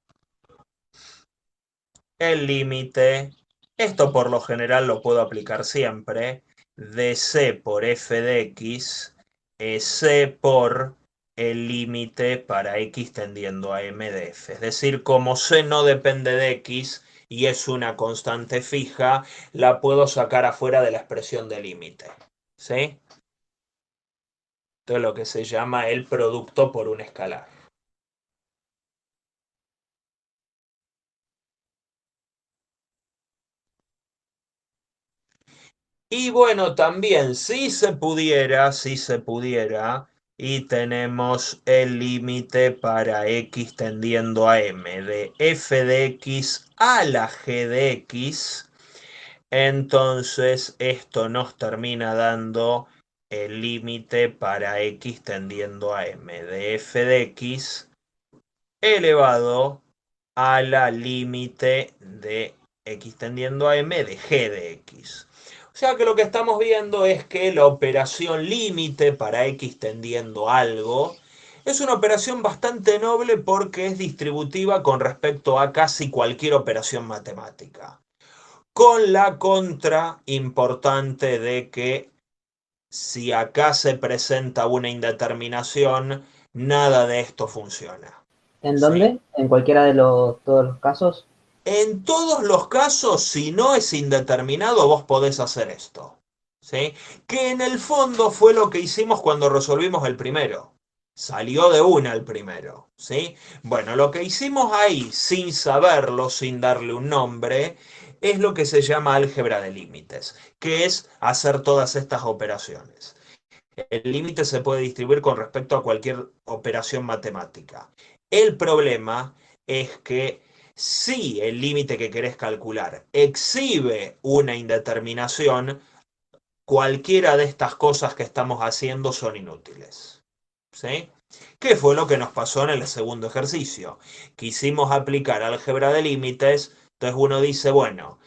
el límite, esto por lo general lo puedo aplicar siempre, de C por f de x es C por el límite para x tendiendo a m de f. Es decir, como C no depende de x y es una constante fija, la puedo sacar afuera de la expresión de límite. ¿Sí? Esto es lo que se llama el producto por un escalar. Y bueno, también si se pudiera, y tenemos el límite para x tendiendo a m de f de x a la g de x, entonces esto nos termina dando el límite para x tendiendo a m de f de x elevado a la límite de x tendiendo a m de g de x. O sea que lo que estamos viendo es que la operación límite para x tendiendo a algo es una operación bastante noble porque es distributiva con respecto a casi cualquier operación matemática. Con la contra importante de que si acá se presenta una indeterminación, nada de esto funciona. ¿En ¿Sí? dónde? ¿En cualquiera de todos los casos? En todos los casos, si no es indeterminado, vos podés hacer esto. ¿Sí? Que en el fondo fue lo que hicimos cuando resolvimos el primero. Salió de una el primero. ¿Sí? Bueno, lo que hicimos ahí, sin saberlo, sin darle un nombre, es lo que se llama álgebra de límites, que es hacer todas estas operaciones. El límite se puede distribuir con respecto a cualquier operación matemática. El problema es que si el límite que querés calcular exhibe una indeterminación, cualquiera de estas cosas que estamos haciendo son inútiles. ¿Sí? ¿Qué fue lo que nos pasó en el segundo ejercicio? Quisimos aplicar álgebra de límites, entonces uno dice, bueno,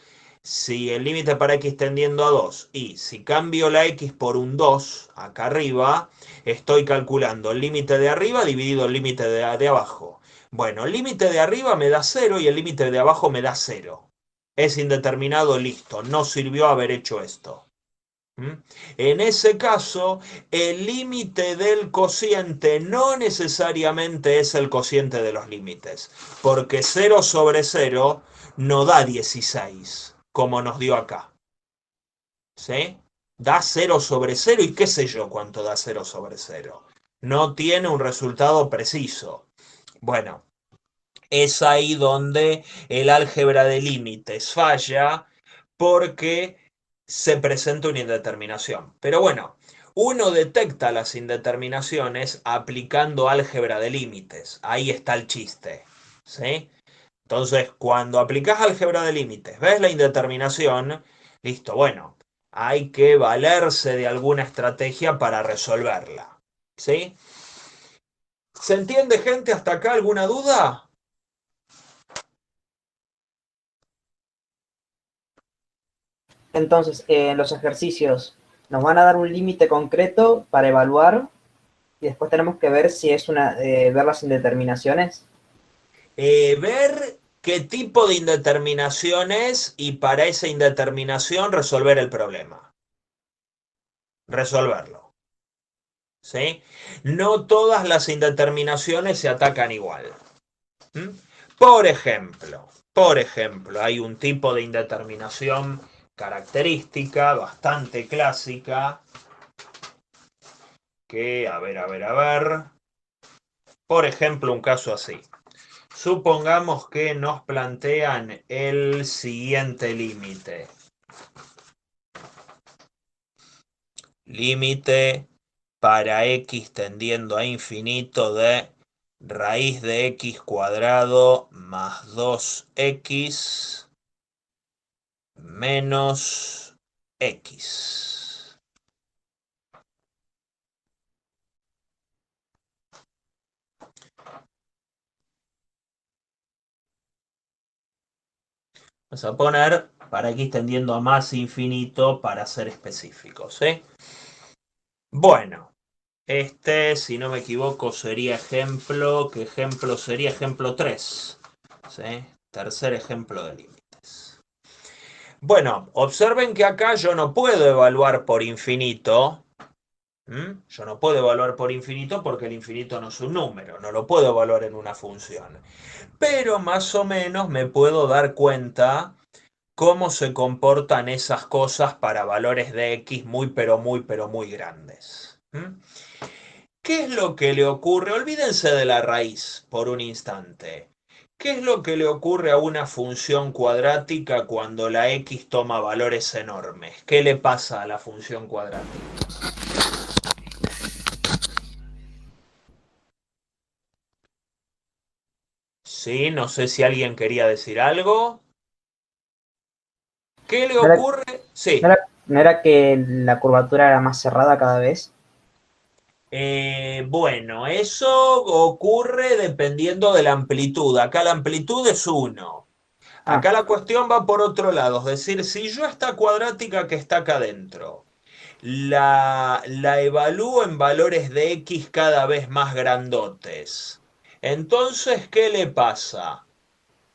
si el límite para x tendiendo a 2 y si cambio la x por un 2 acá arriba, estoy calculando el límite de arriba dividido el límite de abajo. Bueno, el límite de arriba me da 0 y el límite de abajo me da 0. Es indeterminado, listo, no sirvió haber hecho esto. En ese caso, el límite del cociente no necesariamente es el cociente de los límites, porque 0 sobre 0 no da 16, como nos dio acá. ¿Sí? Da 0 sobre 0 y qué sé yo cuánto da 0 sobre 0. No tiene un resultado preciso. Bueno, es ahí donde el álgebra de límites falla porque se presenta una indeterminación. Pero bueno, uno detecta las indeterminaciones aplicando álgebra de límites. Ahí está el chiste. ¿Sí? Entonces, cuando aplicas álgebra de límites, ves la indeterminación, listo, bueno, hay que valerse de alguna estrategia para resolverla. ¿Sí? ¿Se entiende, gente, hasta acá? ¿Alguna duda? Entonces, en los ejercicios nos van a dar un límite concreto para evaluar y después tenemos que ver si es ver las indeterminaciones. Ver qué tipo de indeterminación es y para esa indeterminación resolver el problema. Resolverlo. ¿Sí? No todas las indeterminaciones se atacan igual. ¿Mm? Por ejemplo, hay un tipo de indeterminación característica bastante clásica que, a ver. Por ejemplo, un caso así. Supongamos que nos plantean el siguiente límite. Límite para x tendiendo a infinito de raíz de x cuadrado más 2x menos x. Vamos a poner para x tendiendo a más infinito para ser específicos, ¿sí? Bueno, si no me equivoco, sería ejemplo. ¿Qué ejemplo sería? Ejemplo 3. ¿Sí? Tercer ejemplo de límites. Bueno, observen que acá yo no puedo evaluar por infinito. Yo no puedo evaluar por infinito porque el infinito no es un número, no lo puedo evaluar en una función. Pero más o menos me puedo dar cuenta cómo se comportan esas cosas para valores de x muy pero muy grandes. ¿Qué es lo que le ocurre? Olvídense de la raíz por un instante. ¿Qué es lo que le ocurre a una función cuadrática cuando la x toma valores enormes? ¿Qué le pasa a la función cuadrática? Sí, no sé si alguien quería decir algo. ¿Qué le ¿No era, ocurre? Sí. no era que la curvatura era más cerrada cada vez? Bueno, eso ocurre dependiendo de la amplitud. Acá la amplitud es 1. Ah, Acá la cuestión va por otro lado. Es decir, si yo esta cuadrática que está acá adentro la evalúo en valores de x cada vez más grandotes, entonces, ¿qué le pasa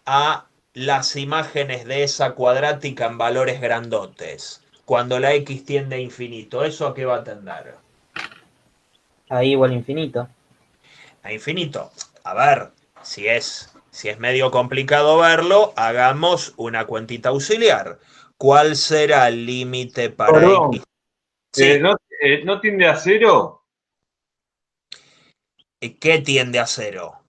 a las imágenes de esa cuadrática en valores grandotes cuando la x tiende a infinito? ¿Eso a qué va a tender? ahí igual infinito. A infinito. A ver, si es medio complicado verlo, hagamos una cuentita auxiliar. ¿Cuál será el límite para x? Perdón, Sí, ¿no tiende a cero? ¿qué tiende a cero?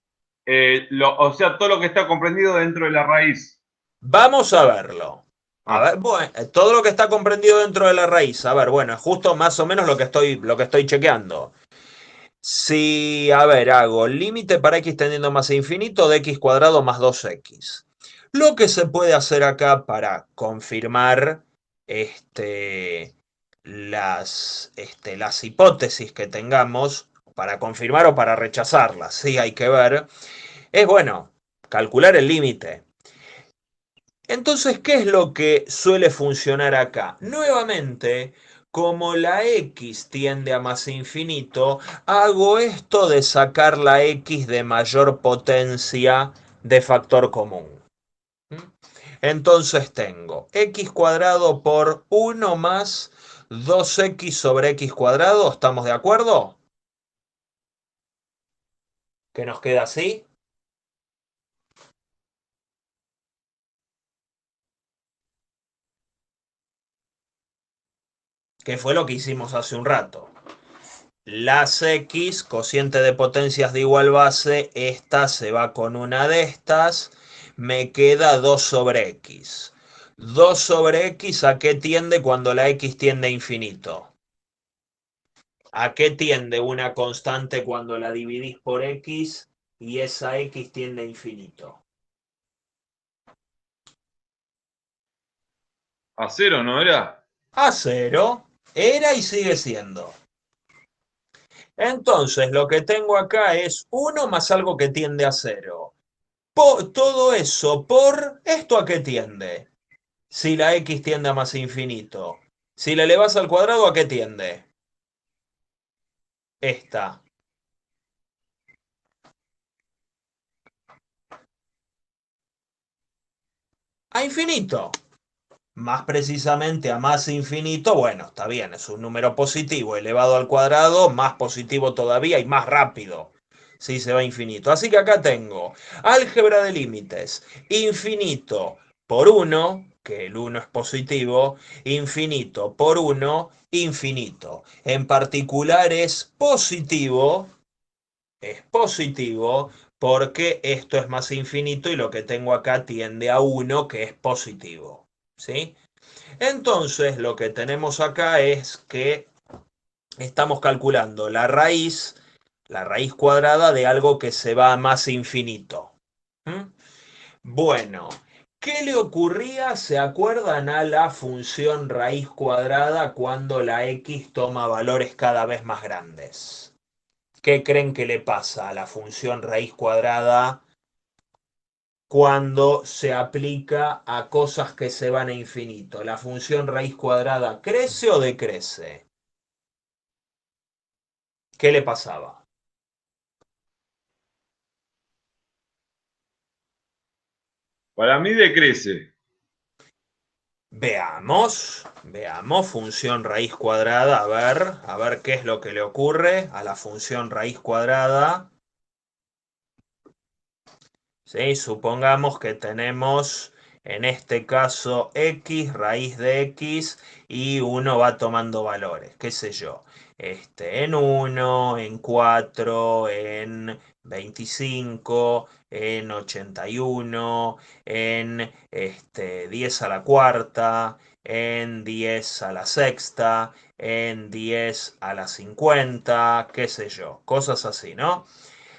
O sea, todo lo que está comprendido dentro de la raíz. Vamos a verlo. A Ah, ver, bueno, todo lo que está comprendido dentro de la raíz. A ver, bueno, es justo más o menos lo que estoy chequeando. Si, a ver, hago límite para x tendiendo más a infinito de x cuadrado más 2x. Lo que se puede hacer acá para confirmar las hipótesis que tengamos, para confirmar o para rechazarlas, sí, hay que ver, es bueno, calcular el límite. Entonces, ¿qué es lo que suele funcionar acá? Nuevamente, como la x tiende a más infinito, hago esto de sacar la x de mayor potencia de factor común. Entonces tengo x cuadrado por 1 más 2x sobre x cuadrado. ¿Estamos de acuerdo? ¿Qué nos queda así? ¿Qué fue lo que hicimos hace un rato? Las x, cociente de potencias de igual base, esta se va con una de estas, me queda 2 sobre x. 2 sobre x, ¿a qué tiende cuando la x tiende a infinito? ¿A qué tiende una constante cuando la dividís por x y esa x tiende a infinito? a cero, ¿no era? A cero. Era y sigue siendo. Entonces, lo que tengo acá es 1 más algo que tiende a cero. Todo eso por esto, ¿a qué tiende? Si la x tiende a más infinito. Si la elevas al cuadrado, ¿a qué tiende? Esta. A infinito. Más precisamente a más infinito, bueno, está bien, es un número positivo elevado al cuadrado, más positivo todavía y más rápido. Si se va a infinito. Así que acá tengo álgebra de límites. Infinito por 1, que el 1 es positivo. Infinito por 1, infinito. En particular es positivo porque esto es más infinito y lo que tengo acá tiende a 1, que es positivo. ¿Sí? Entonces lo que tenemos acá es que estamos calculando la raíz cuadrada de algo que se va a más infinito. ¿Mm? Bueno, ¿qué le ocurría, se acuerdan, a la función raíz cuadrada cuando la x toma valores cada vez más grandes? ¿Qué creen que le pasa a la función raíz cuadrada cuando se aplica a cosas que se van a infinito? ¿La función raíz cuadrada crece o decrece? ¿Qué le pasaba? Para mí decrece. Veamos función raíz cuadrada, a ver qué es lo que le ocurre a la función raíz cuadrada. ¿Sí? Supongamos que tenemos en este caso x, raíz de x, y uno va tomando valores, qué sé yo, en 1, en 4, en 25, en 81, en 10 a la cuarta, en 10 a la sexta, en 10 a la 50, qué sé yo, cosas así, ¿no?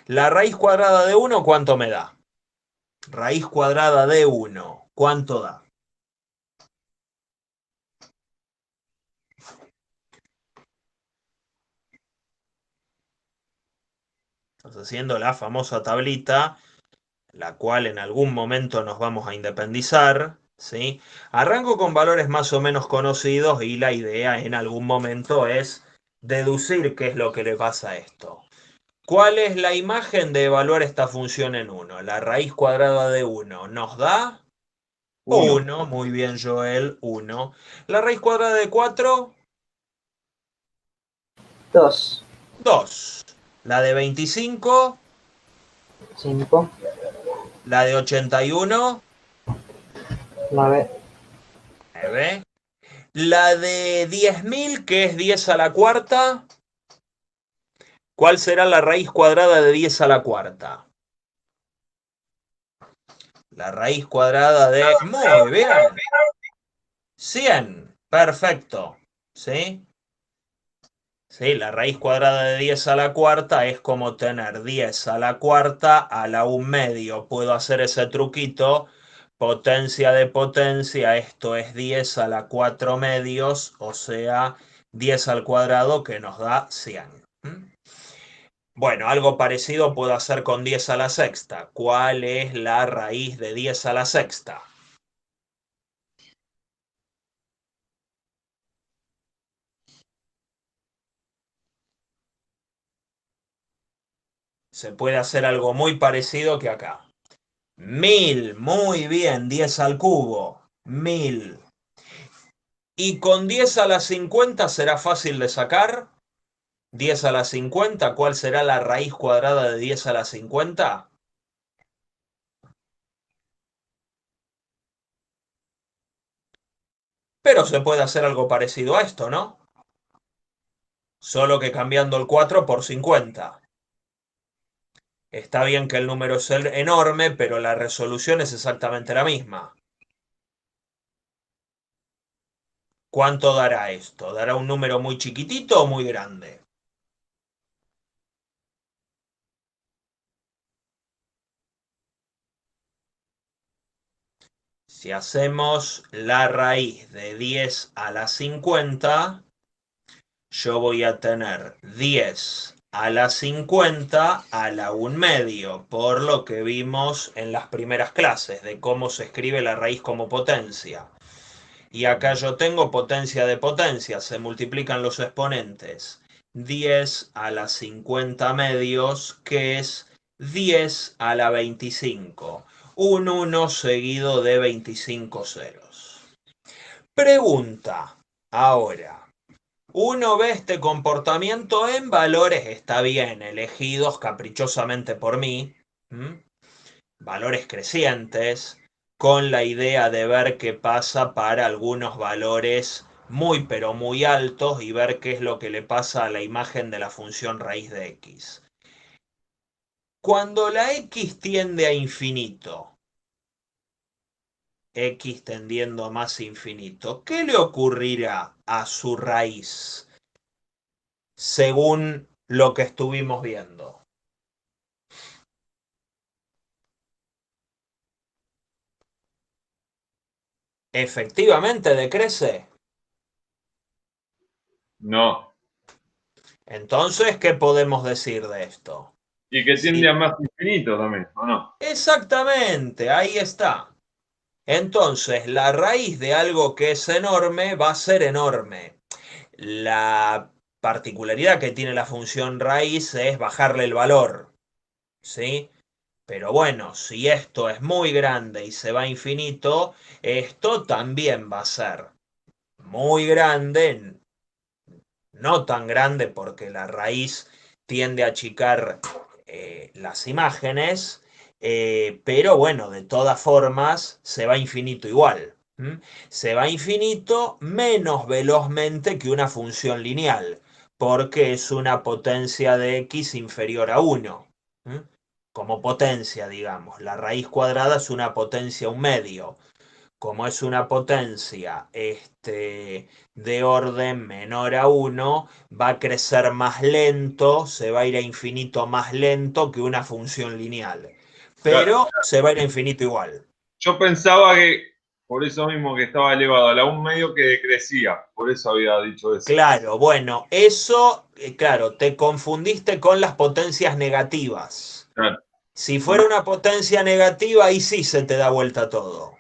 La raíz cuadrada de uno, ¿cuánto me da? Raíz cuadrada de 1, ¿cuánto da? Estás haciendo la famosa tablita, la cual en algún momento nos vamos a independizar, ¿sí? Arranco con valores más o menos conocidos y la idea en algún momento es deducir qué es lo que le pasa a esto. ¿Cuál es la imagen de evaluar esta función en 1? La raíz cuadrada de 1 nos da 1. 1, muy bien Joel, 1. La raíz cuadrada de 4, 2, 2. La de 25, 5, la de 81, 9, 9. La de 10.000, que es 10 a la cuarta, ¿cuál será la raíz cuadrada de 10 a la cuarta? La raíz cuadrada de... Muy bien. 100. Perfecto. ¿Sí? Sí, la raíz cuadrada de 10 a la cuarta es como tener 10 a la cuarta a la 1 medio. Puedo hacer ese truquito. Potencia de potencia, esto es 10 a la 4 medios, o sea, 10 al cuadrado, que nos da 100. ¿Mm? Bueno, algo parecido puedo hacer con 10 a la sexta. ¿Cuál es la raíz de 10 a la sexta? Se puede hacer algo muy parecido que acá. 1000, muy bien, 10 al cubo. 1000. ¿Y con 10 a la 50 será fácil de sacar? 10 a la 50, ¿cuál será la raíz cuadrada de 10 a la 50? Pero se puede hacer algo parecido a esto, ¿no? Solo que cambiando el 4 por 50. Está bien que el número es enorme, pero la resolución es exactamente la misma. ¿Cuánto dará esto? ¿Dará un número muy chiquitito o muy grande? Si hacemos la raíz de 10 a la 50, yo voy a tener 10 a la 50 a la 1 medio, por lo que vimos en las primeras clases de cómo se escribe la raíz como potencia. Y acá yo tengo potencia de potencia, se multiplican los exponentes. 10 a la 50 medios, que es 10 a la 25. Un 1 seguido de 25 ceros. Pregunta, ahora, uno ve este comportamiento en valores, está bien, elegidos caprichosamente por mí, valores crecientes, con la idea de ver qué pasa para algunos valores muy pero muy altos y ver qué es lo que le pasa a la imagen de la función raíz de x. Cuando la x tiende a infinito, x tendiendo a más infinito, ¿qué le ocurrirá a su raíz? según lo que estuvimos viendo. ¿Efectivamente decrece? No. Entonces, ¿qué podemos decir de esto? Y que tiende Sí, a más infinito también, ¿o no? exactamente, ahí está. Entonces, la raíz de algo que es enorme va a ser enorme. La particularidad que tiene la función raíz es bajarle el valor, ¿sí? Pero bueno, si esto es muy grande y se va a infinito, esto también va a ser muy grande, no tan grande porque la raíz tiende a achicar las imágenes, pero bueno, de todas formas se va a infinito igual. Se va a infinito menos velozmente que una función lineal, porque es una potencia de x inferior a 1. Como potencia, digamos. La raíz cuadrada es una potencia un medio. Como es una potencia de orden menor a 1, va a crecer más lento, se va a ir a infinito más lento que una función lineal. Claro. Pero se va a ir a infinito igual. Yo pensaba que por eso mismo que estaba elevado a la un medio que decrecía. Por eso había dicho eso. Claro, bueno, eso, claro, te confundiste con las potencias negativas. Claro. Si fuera una potencia negativa, ahí sí se te da vuelta todo.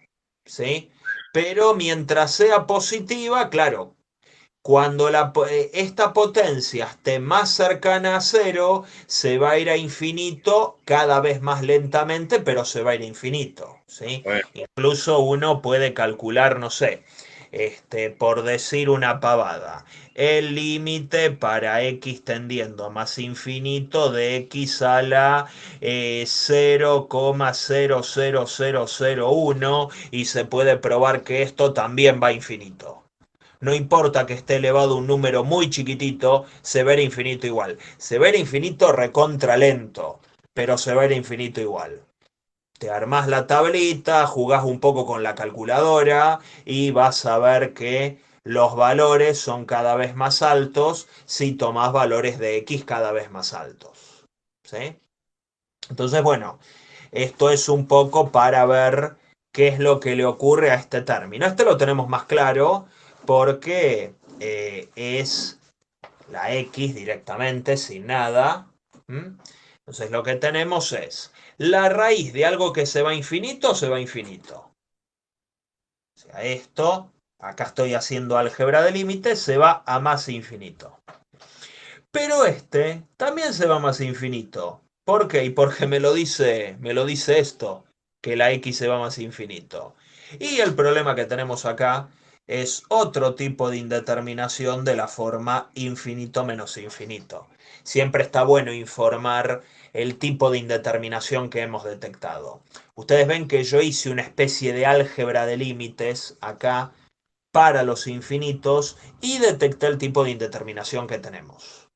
¿Sí? Pero mientras sea positiva, claro, cuando esta potencia esté más cercana a cero, se va a ir a infinito cada vez más lentamente, pero se va a ir a infinito, ¿sí? Bueno, Incluso uno puede calcular, no sé, por decir una pavada, el límite para x tendiendo a más infinito de x a la 0,00001 y se puede probar que esto también va a infinito. No importa que esté elevado un número muy chiquitito, se verá infinito igual. Se verá infinito recontra lento, pero se verá infinito igual. Te armás la tablita, jugás un poco con la calculadora y vas a ver que los valores son cada vez más altos si tomás valores de x cada vez más altos. ¿Sí? Entonces, bueno, esto es un poco para ver qué es lo que le ocurre a este término. Este lo tenemos más claro porque es la x directamente, sin nada. Entonces lo que tenemos es la raíz de algo que se va a infinito, se va a infinito. O sea, esto, acá estoy haciendo álgebra de límites, se va a más infinito. Pero este también se va más infinito. ¿Por qué? Y porque me lo dice esto, que la x se va más infinito. Y el problema que tenemos acá es otro tipo de indeterminación de la forma infinito menos infinito. Siempre está bueno informar el tipo de indeterminación que hemos detectado. Ustedes ven que yo hice una especie de álgebra de límites acá para los infinitos y detecté el tipo de indeterminación que tenemos.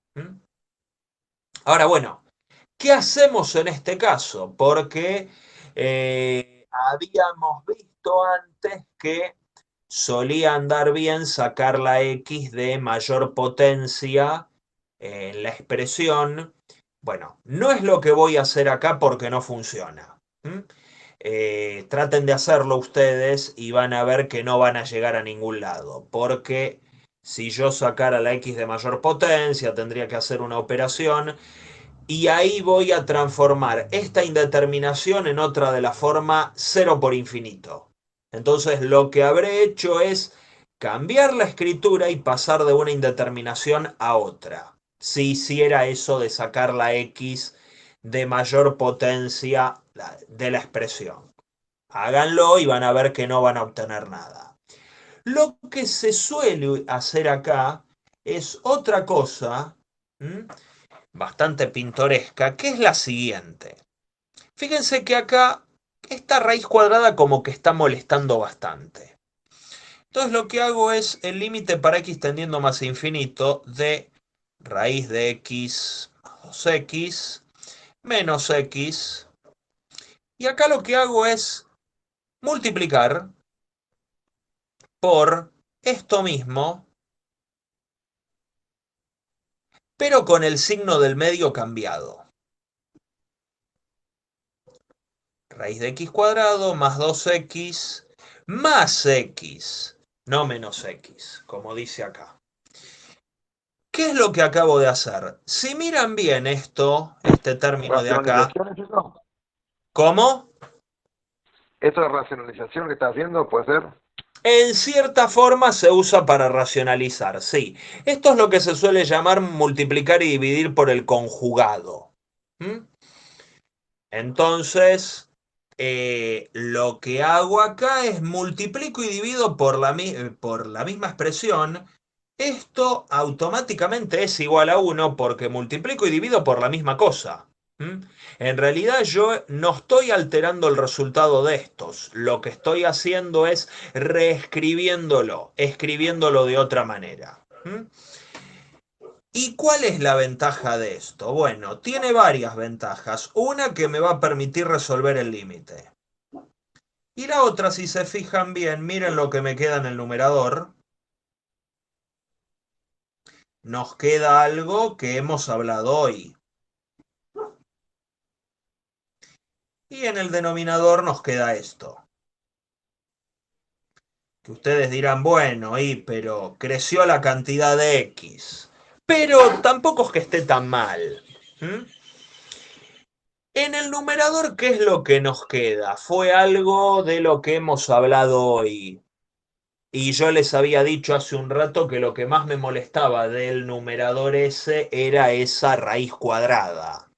Ahora, bueno, ¿qué hacemos en este caso? Porque habíamos visto antes que solía andar bien sacar la x de mayor potencia en la expresión. Bueno, no es lo que voy a hacer acá porque no funciona. Traten de hacerlo ustedes y van a ver que no van a llegar a ningún lado, porque si yo sacara la x de mayor potencia, tendría que hacer una operación y ahí voy a transformar esta indeterminación en otra de la forma cero por infinito. Entonces lo que habré hecho es cambiar la escritura y pasar de una indeterminación a otra. Si hiciera eso de sacar la x de mayor potencia de la expresión. Háganlo y van a ver que no van a obtener nada. Lo que se suele hacer acá es otra cosa bastante pintoresca, que es la siguiente. Fíjense que acá esta raíz cuadrada como que está molestando bastante. Entonces lo que hago es el límite para x tendiendo más infinito de raíz de x más 2x menos x. Y acá lo que hago es multiplicar por esto mismo pero con el signo del medio cambiado. Raíz de x cuadrado más 2x más x, no menos x, como dice acá. ¿Qué es lo que acabo de hacer? Si miran bien esto, este término de acá, ¿Racionalización es eso? ¿cómo? ¿Eso es racionalización que está haciendo? ¿Puede ser? En cierta forma se usa para racionalizar, sí. Esto es lo que se suele llamar multiplicar y dividir por el conjugado. ¿Mm? Entonces, lo que hago acá es multiplico y divido por la misma expresión. Esto automáticamente es igual a 1 porque multiplico y divido por la misma cosa. ¿Mm? En realidad yo no estoy alterando el resultado de estos. Lo que estoy haciendo es reescribiéndolo, escribiéndolo de otra manera. ¿Mm? ¿Y cuál es la ventaja de esto? Bueno, tiene varias ventajas. Una que me va a permitir resolver el límite. Y la otra, si se fijan bien, miren lo que me queda en el numerador. Nos queda algo que hemos hablado hoy. Y en el denominador nos queda esto. Que ustedes dirán, bueno, pero creció la cantidad de X. Pero tampoco es que esté tan mal. ¿Mm? En el numerador, ¿qué es lo que nos queda? Fue algo de lo que hemos hablado hoy. Y yo les había dicho hace un rato que lo que más me molestaba del numerador ese era esa raíz cuadrada.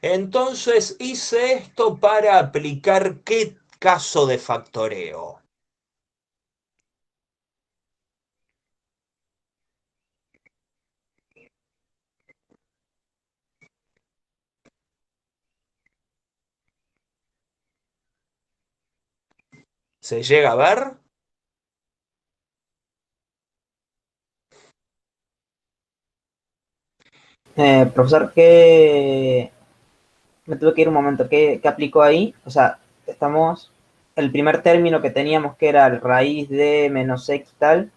Entonces hice esto para aplicar qué caso de factoreo. ¿Se llega a ver? Profesor, ¿qué? Me tuve que ir un momento. ¿Qué aplicó ahí? O sea, estamos. El primer término que teníamos, que era el raíz de menos x tal,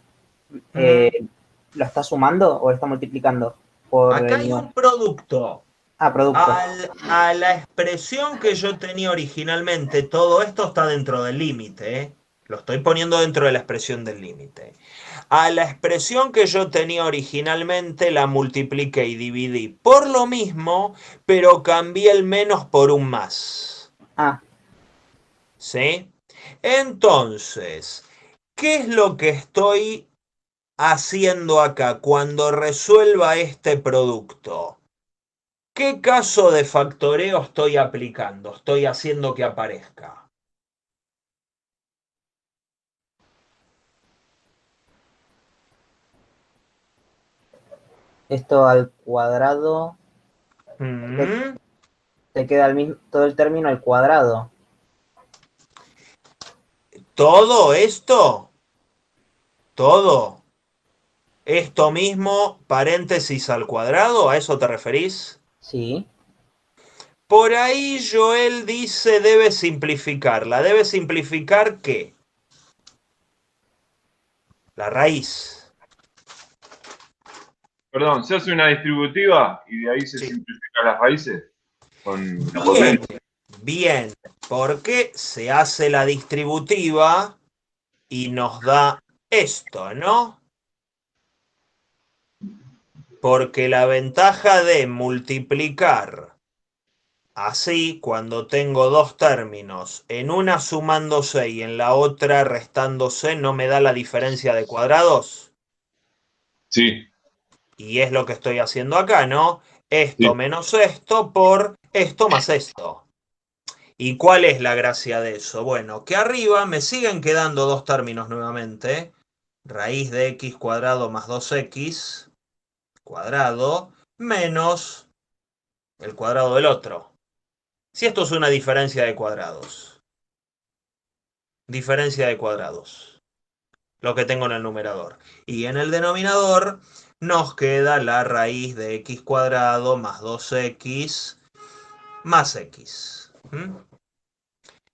Mm. ¿lo está sumando o lo está multiplicando por Acá el hay igual? un producto. Ah, producto. A la expresión que yo tenía originalmente, todo esto está dentro del límite, ¿eh? Lo estoy poniendo dentro de la expresión del límite. A la expresión que yo tenía originalmente la multipliqué y dividí por lo mismo, pero cambié el menos por un más. Ah, ¿Sí? Entonces, ¿qué es lo que estoy haciendo acá cuando resuelva este producto? ¿Qué caso de factoreo estoy aplicando? Estoy haciendo que aparezca. esto al cuadrado, te, Mm. te queda el mismo, todo el término al cuadrado. Todo esto, todo esto mismo, paréntesis al cuadrado, ¿a eso te referís? Sí. Por ahí Joel dice debe simplificarla. ¿Debe simplificar qué? La raíz. Perdón, se hace una distributiva y de ahí se Sí. simplifican las raíces con la Bien, potencia. bien, porque se hace la distributiva y nos da esto, ¿no? Porque la ventaja de multiplicar así, cuando tengo dos términos, en una sumándose y en la otra restándose, ¿no me da la diferencia de cuadrados? Sí, Y es lo que estoy haciendo acá, ¿no? Esto sí. menos esto por esto más esto. ¿Y cuál es la gracia de eso? Bueno, que arriba me siguen quedando dos términos nuevamente. Raíz de x cuadrado más 2x cuadrado menos el cuadrado del otro. Si esto es una diferencia de cuadrados. Diferencia de cuadrados. Lo que tengo en el numerador. Y en el denominador nos queda la raíz de x cuadrado más 2x más x. ¿Mm?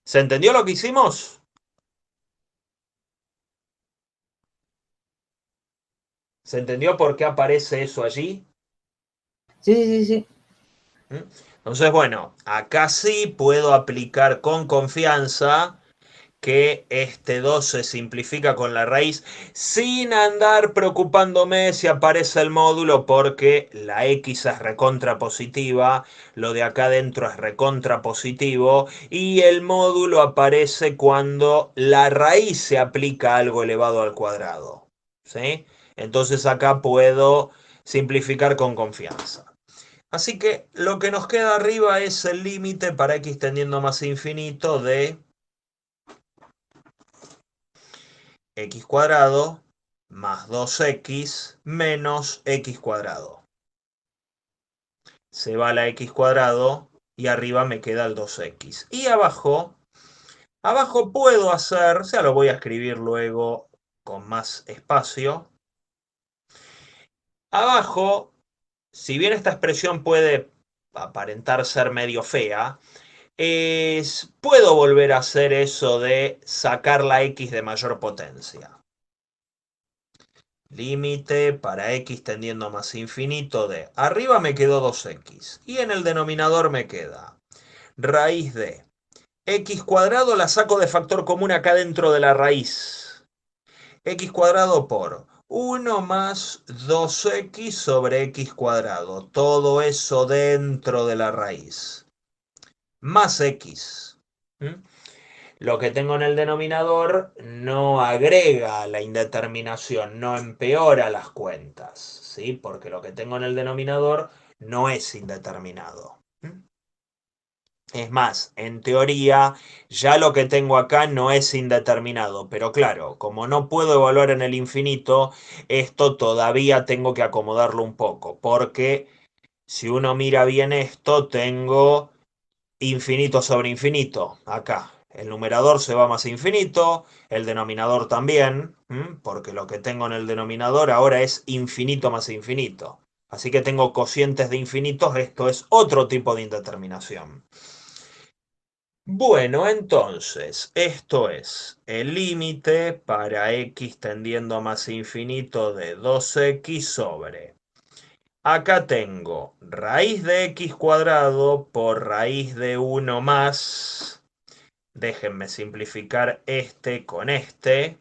¿Se entendió lo que hicimos? ¿Se entendió por qué aparece eso allí? Sí, sí, sí, sí. Entonces, bueno, acá sí puedo aplicar con confianza que este 2 se simplifica con la raíz sin andar preocupándome si aparece el módulo porque la X es recontra positiva, lo de acá adentro es recontra positivo y el módulo aparece cuando la raíz se aplica a algo elevado al cuadrado. ¿Sí? Entonces acá puedo simplificar con confianza. Así que lo que nos queda arriba es el límite para x tendiendo más infinito de x cuadrado más 2x menos x cuadrado. Se va la x cuadrado y arriba me queda el 2x. Y abajo puedo hacer, ya lo voy a escribir luego con más espacio. Abajo, si bien esta expresión puede aparentar ser medio fea, puedo volver a hacer eso de sacar la x de mayor potencia. Límite para x tendiendo a más infinito de arriba me quedó 2x y en el denominador me queda raíz de x cuadrado, la saco de factor común acá dentro de la raíz. X cuadrado por 1 más 2x sobre x cuadrado. Todo eso dentro de la raíz. Más x. ¿Mm? Lo que tengo en el denominador no agrega a la indeterminación, no empeora las cuentas, ¿sí? Porque lo que tengo en el denominador no es indeterminado. Es más, en teoría, ya lo que tengo acá no es indeterminado, pero claro, como no puedo evaluar en el infinito, esto todavía tengo que acomodarlo un poco, porque si uno mira bien esto, tengo infinito sobre infinito acá. El numerador se va más infinito, el denominador también, porque lo que tengo en el denominador ahora es infinito más infinito. Así que tengo cocientes de infinitos, esto es otro tipo de indeterminación. Bueno, entonces, esto es el límite para x tendiendo a más infinito de 2x sobre. Acá tengo raíz de x cuadrado por raíz de 1 más. Déjenme simplificar este con este.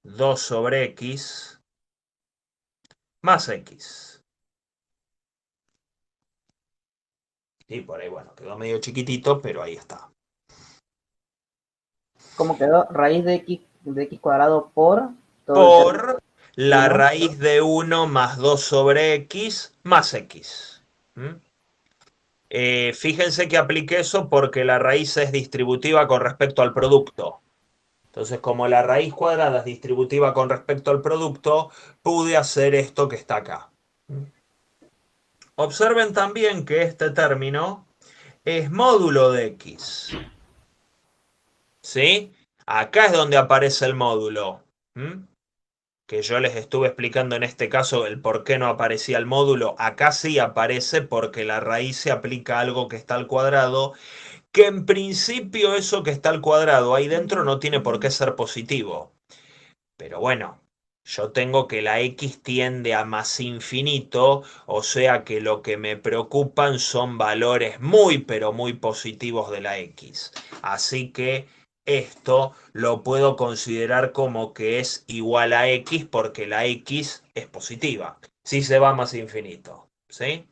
2 sobre x más x. Y por ahí, bueno, quedó medio chiquitito, pero ahí está. ¿Cómo quedó? Raíz de x cuadrado por todo el término Por la 1. raíz de 1 más 2 sobre x más x. Fíjense que apliqué eso porque la raíz es distributiva con respecto al producto. Entonces, como la raíz cuadrada es distributiva con respecto al producto, pude hacer esto que está acá. Observen también que este término es módulo de x. ¿Sí? Acá es donde aparece el módulo. Que yo les estuve explicando en este caso el por qué no aparecía el módulo. Acá sí aparece porque la raíz se aplica a algo que está al cuadrado, que en principio eso que está al cuadrado ahí dentro no tiene por qué ser positivo. Pero bueno, yo tengo que la x tiende a más infinito, o sea que lo que me preocupan son valores muy pero muy positivos de la x. Así que esto lo puedo considerar como que es igual a x porque la x es positiva. Si se va más infinito, ¿sí?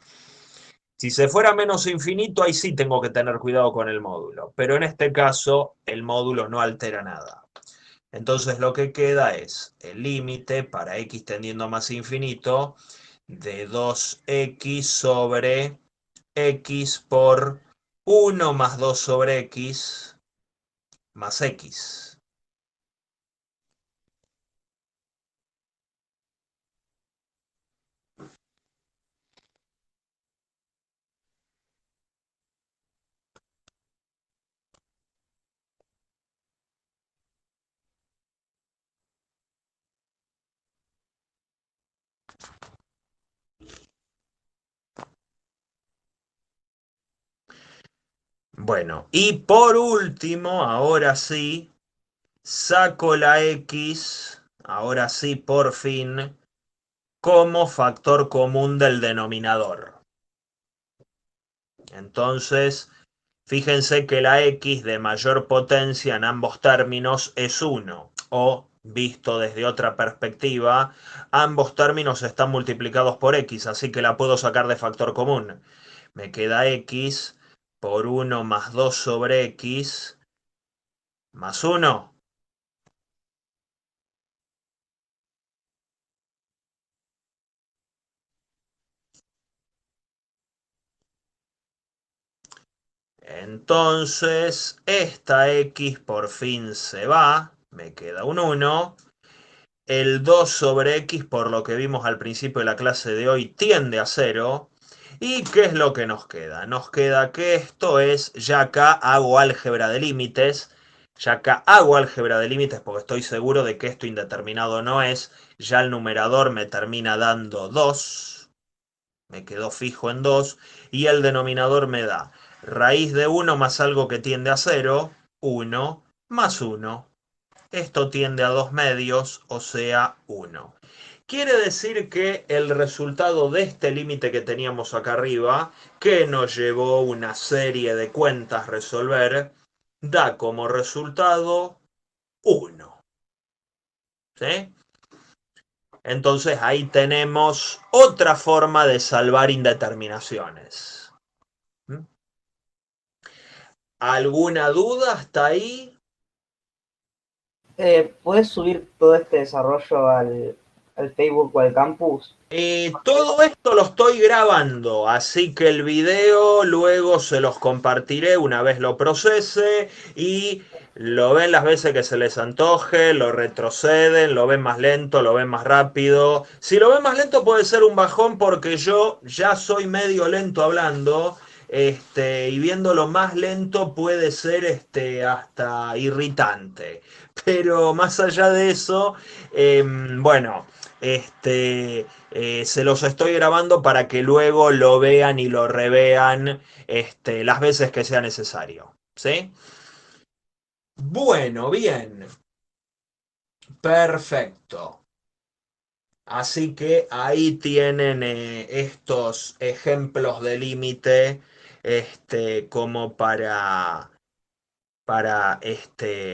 Si se fuera menos infinito, ahí sí tengo que tener cuidado con el módulo. Pero en este caso, el módulo no altera nada. Entonces lo que queda es el límite para x tendiendo a más infinito de 2x sobre x por 1 más 2 sobre x más x. Bueno, y por último, ahora sí, saco la x, ahora sí, por fin, como factor común del denominador. Entonces, fíjense que la x de mayor potencia en ambos términos es 1. O, visto desde otra perspectiva, ambos términos están multiplicados por x, así que la puedo sacar de factor común. Me queda x por 1 más 2 sobre x más 1. Entonces, esta x por fin se va, me queda un 1. El 2 sobre x, por lo que vimos al principio de la clase de hoy, tiende a 0. ¿Y qué es lo que nos queda? Nos queda que esto es, ya acá hago álgebra de límites, ya acá hago álgebra de límites porque estoy seguro de que esto indeterminado no es, ya el numerador me termina dando 2, me quedó fijo en 2, y el denominador me da raíz de 1 más algo que tiende a 0, 1 más 1. Esto tiende a 2 medios, o sea, 1. Quiere decir que el resultado de este límite que teníamos acá arriba, que nos llevó una serie de cuentas a resolver, da como resultado 1. ¿Sí? Entonces ahí tenemos otra forma de salvar indeterminaciones. ¿Mm? ¿Alguna duda hasta ahí? ¿Puedes subir todo este desarrollo al Facebook o al campus? Todo esto lo estoy grabando, así que el video luego se los compartiré una vez lo procese y lo ven las veces que se les antoje, lo retroceden, lo ven más lento, lo ven más rápido. Si lo ven más lento puede ser un bajón porque yo ya soy medio lento hablando, y viéndolo más lento puede ser hasta irritante. Pero más allá de eso, bueno, se los estoy grabando para que luego lo vean y lo revean las veces que sea necesario. ¿Sí? Bueno, bien. Perfecto. Así que ahí tienen estos ejemplos de límite como para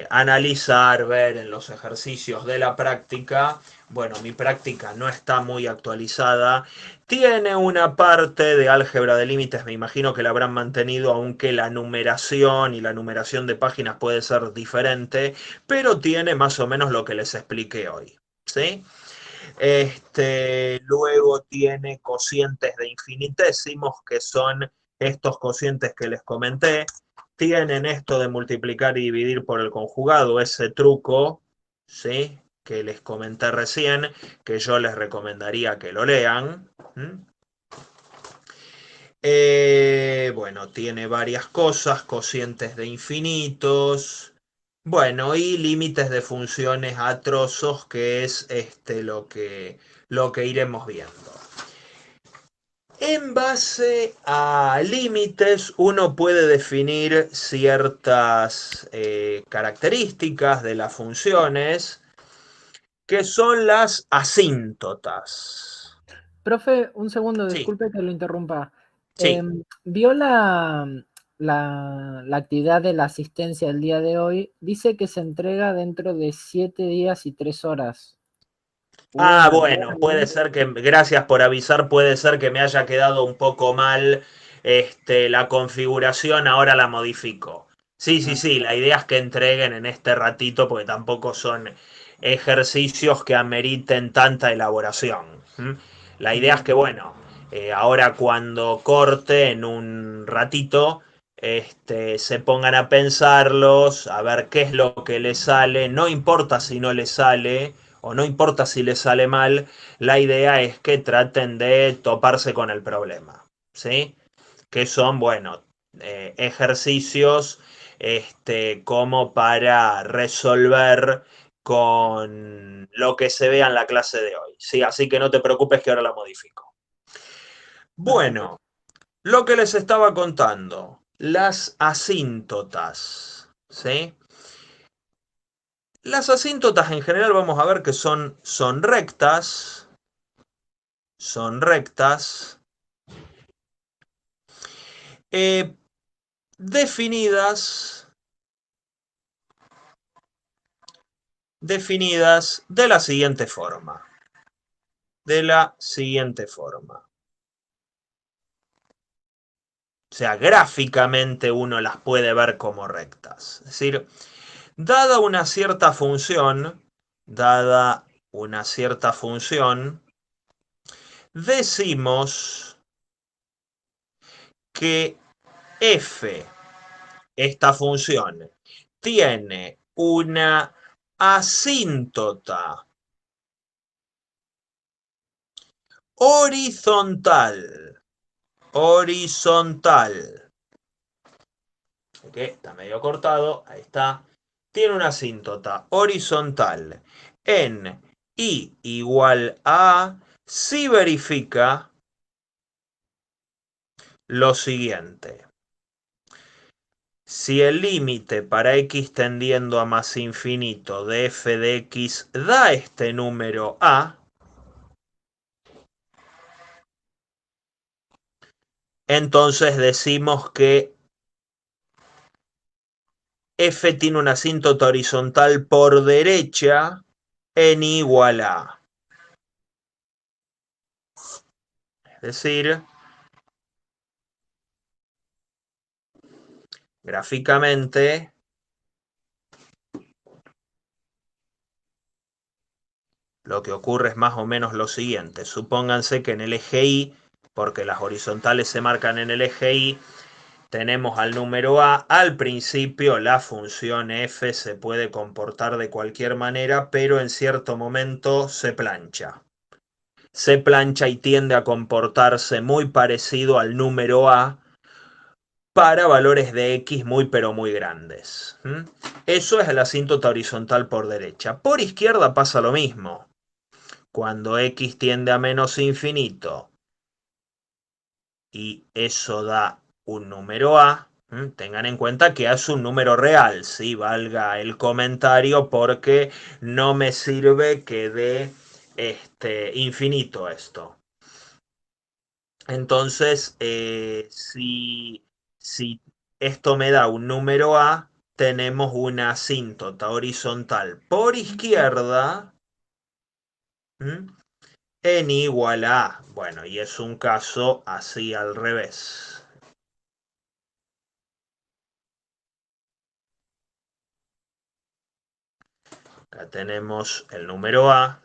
analizar, ver en los ejercicios de la práctica. Bueno, mi práctica no está muy actualizada. Tiene una parte de álgebra de límites, me imagino que la habrán mantenido, aunque la numeración y la numeración de páginas puede ser diferente, pero tiene más o menos lo que les expliqué hoy. ¿Sí? Luego tiene cocientes de infinitésimos, que son estos cocientes que les comenté. Tienen esto de multiplicar y dividir por el conjugado, ese truco, ¿sí? Que les comenté recién, que yo les recomendaría que lo lean. Bueno, tiene varias cosas, cocientes de infinitos, bueno, y límites de funciones a trozos, que es lo que iremos viendo. En base a límites, uno puede definir ciertas características de las funciones, que son las asíntotas. Profe, un segundo, Sí, disculpe que lo interrumpa. sí. ¿Vio la actividad de la asistencia el día de hoy? Dice que se entrega dentro de 7 días y 3 horas. ¿Hubo un error Bueno, puede ahí? ser que, gracias por avisar, puede ser que me haya quedado un poco mal la configuración, ahora la modifico. Sí, sí, Ah, sí, la idea es que entreguen en este ratito, porque tampoco son ejercicios que ameriten tanta elaboración. ¿Mm? La idea es que, bien. bueno, ahora cuando corte en un ratito, se pongan a pensarlos, a ver qué es lo que les sale, no importa si no les sale o no importa si les sale mal, la idea es que traten de toparse con el problema, ¿sí? Que son, bueno, ejercicios como para resolver con lo que se vea en la clase de hoy, ¿sí? Así que no te preocupes que ahora la modifico. Perfecto. Bueno, lo que les estaba contando, las asíntotas, ¿sí? Las asíntotas en general vamos a ver que son rectas, son rectas, definidas de la siguiente forma. O sea, gráficamente uno las puede ver como rectas. Es decir, dada una cierta función, decimos que f, esta función, tiene una asíntota horizontal. Ok, está medio cortado, ahí está. Tiene una asíntota horizontal en i igual a si verifica lo siguiente. Si el límite para x tendiendo a más infinito de f de x da este número a, entonces decimos que f tiene una asíntota horizontal por derecha en i igual a. Es decir, gráficamente, lo que ocurre es más o menos lo siguiente. Supónganse que en el eje Y, porque las horizontales se marcan en el eje Y, tenemos al número a. Al principio la función f se puede comportar de cualquier manera, pero en cierto momento se plancha. Se plancha y tiende a comportarse muy parecido al número a para valores de x muy pero muy grandes. Eso es la asíntota horizontal por derecha. Por izquierda pasa lo mismo. Cuando x tiende a menos infinito y eso da un número a, tengan en cuenta que a es un número real, ¿sí? Valga el comentario porque no me sirve que dé infinito esto. Entonces, si esto me da un número a, tenemos una asíntota horizontal por izquierda en igual a. Bueno, y es un caso así al revés. Acá tenemos el número a.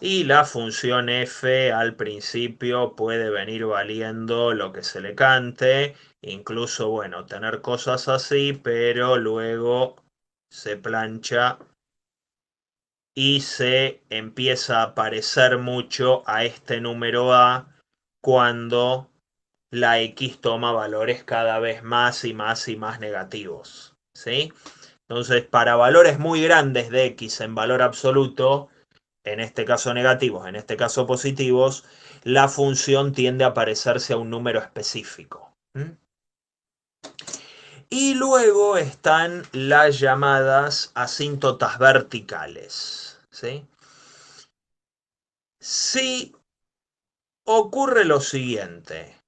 Y la función f al principio puede venir valiendo lo que se le cante. Incluso, bueno, tener cosas así, pero luego se plancha y se empieza a parecer mucho a este número a cuando la x toma valores cada vez más y más y más negativos, ¿sí? Entonces, para valores muy grandes de x en valor absoluto, en este caso negativos, en este caso positivos, la función tiende a parecerse a un número específico. Y luego están las llamadas asíntotas verticales, ¿sí? Si ocurre lo siguiente,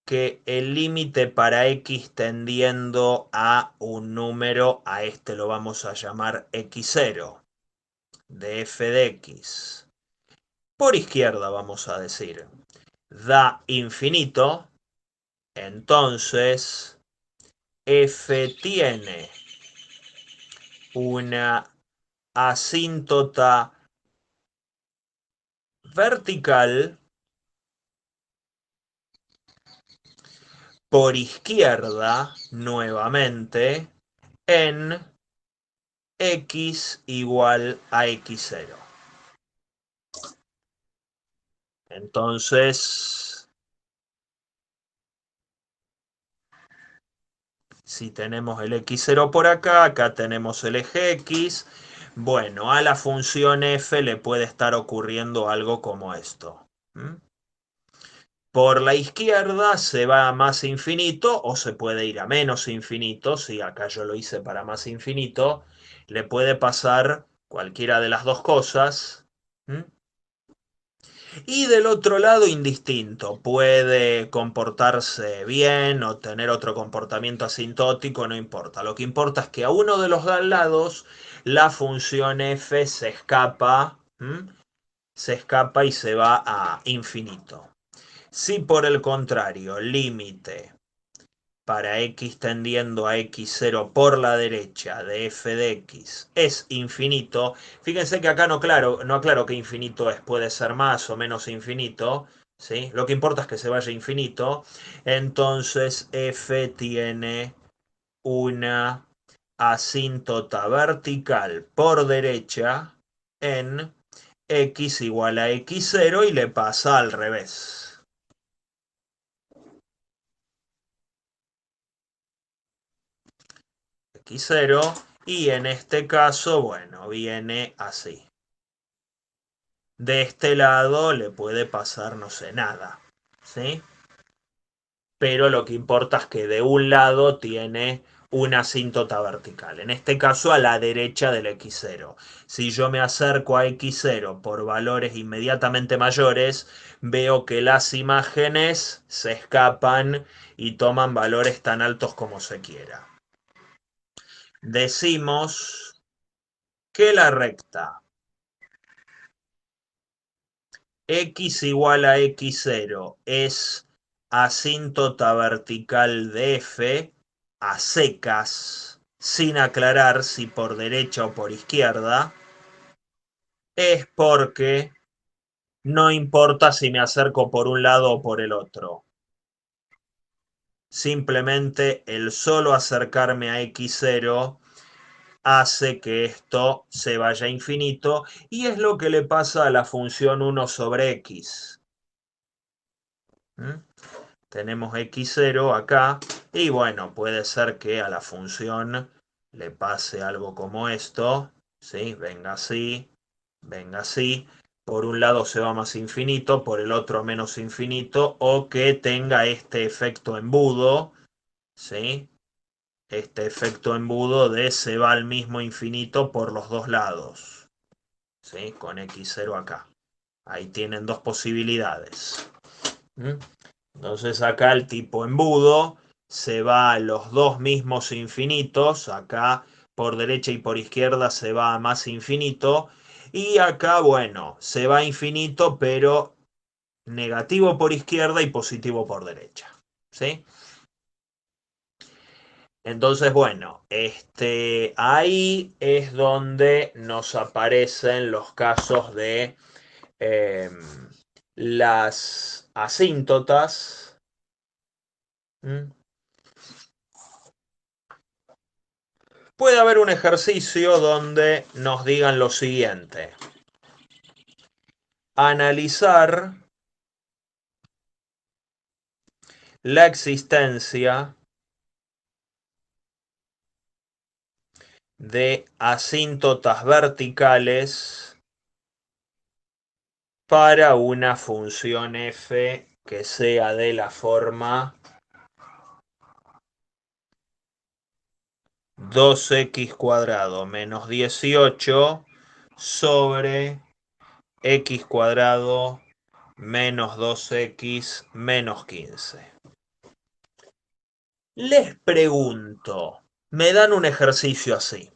que el límite para x tendiendo a un número, a este lo vamos a llamar x0, de f de x, por izquierda vamos a decir, da infinito, entonces f tiene una asíntota vertical por izquierda nuevamente en x igual a x0. Entonces, si tenemos el x0 por acá, acá tenemos el eje x. Bueno, a la función f le puede estar ocurriendo algo como esto. Por la izquierda se va a más infinito o se puede ir a menos infinito. Si acá yo lo hice para más infinito, le puede pasar cualquiera de las dos cosas. Y del otro lado, indistinto. Puede comportarse bien o tener otro comportamiento asintótico, no importa. Lo que importa es que a uno de los lados la función f se escapa, se escapa y se va a infinito. Si por el contrario, límite para x tendiendo a x0 por la derecha de f de x es infinito, fíjense que acá no aclaro que infinito es, puede ser más o menos infinito, ¿sí? Lo que importa es que se vaya infinito, entonces f tiene una asíntota vertical por derecha en x igual a x0 y le pasa al revés. X0 y en este caso, bueno, viene así. De este lado le puede pasar, no sé, nada, ¿sí? Pero lo que importa es que de un lado tiene una asíntota vertical, en este caso a la derecha del x0. Si yo me acerco a x0 por valores inmediatamente mayores, veo que las imágenes se escapan y toman valores tan altos como se quiera. Decimos que la recta x igual a x0 es asíntota vertical de f a secas, sin aclarar si por derecha o por izquierda, es porque no importa si me acerco por un lado o por el otro. Simplemente el solo acercarme a x0 hace que esto se vaya a infinito y es lo que le pasa a la función 1 sobre x. Tenemos x0 acá y bueno, puede ser que a la función le pase algo como esto, ¿sí? Venga así, venga así. Por un lado se va más infinito, por el otro menos infinito, o que tenga este efecto embudo, ¿sí? Este efecto embudo de se va al mismo infinito por los dos lados, ¿sí? Con x0 acá. Ahí tienen dos posibilidades. Entonces acá el tipo embudo se va a los dos mismos infinitos. Acá por derecha y por izquierda se va a más infinito. Y acá, bueno, se va a infinito, pero negativo por izquierda y positivo por derecha. ¿Sí? Entonces, bueno, ahí es donde nos aparecen los casos de las asíntotas. Puede haber un ejercicio donde nos digan lo siguiente. Analizar la existencia de asíntotas verticales para una función f que sea de la forma 2x² menos 18 sobre x² menos 2x menos 15. Les pregunto, me dan un ejercicio así.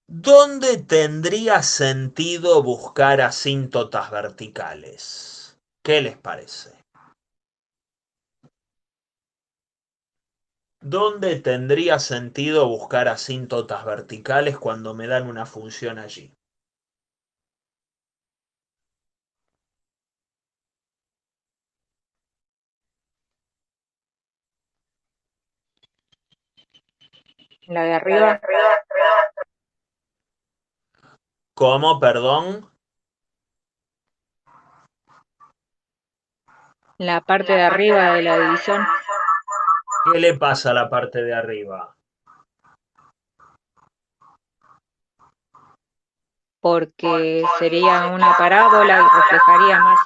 ¿Dónde tendría sentido buscar asíntotas verticales? ¿Qué les parece? ¿Dónde tendría sentido buscar asíntotas verticales cuando me dan una función allí? La de arriba, ¿Cómo, perdón? la parte de arriba de la división, ¿Qué le pasa a la parte de arriba? porque sería una parábola y reflejaría más.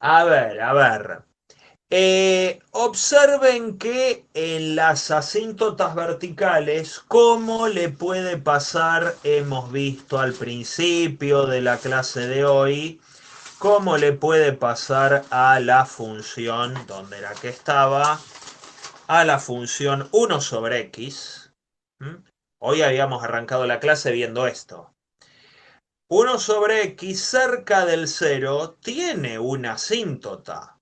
A ver. Observen que en las asíntotas verticales, ¿cómo le puede pasar? Hemos visto al principio de la clase de hoy, ¿cómo le puede pasar a la función, ¿dónde era que estaba? A la función 1 sobre x. Hoy habíamos arrancado la clase viendo esto. 1 sobre x cerca del 0 tiene una asíntota.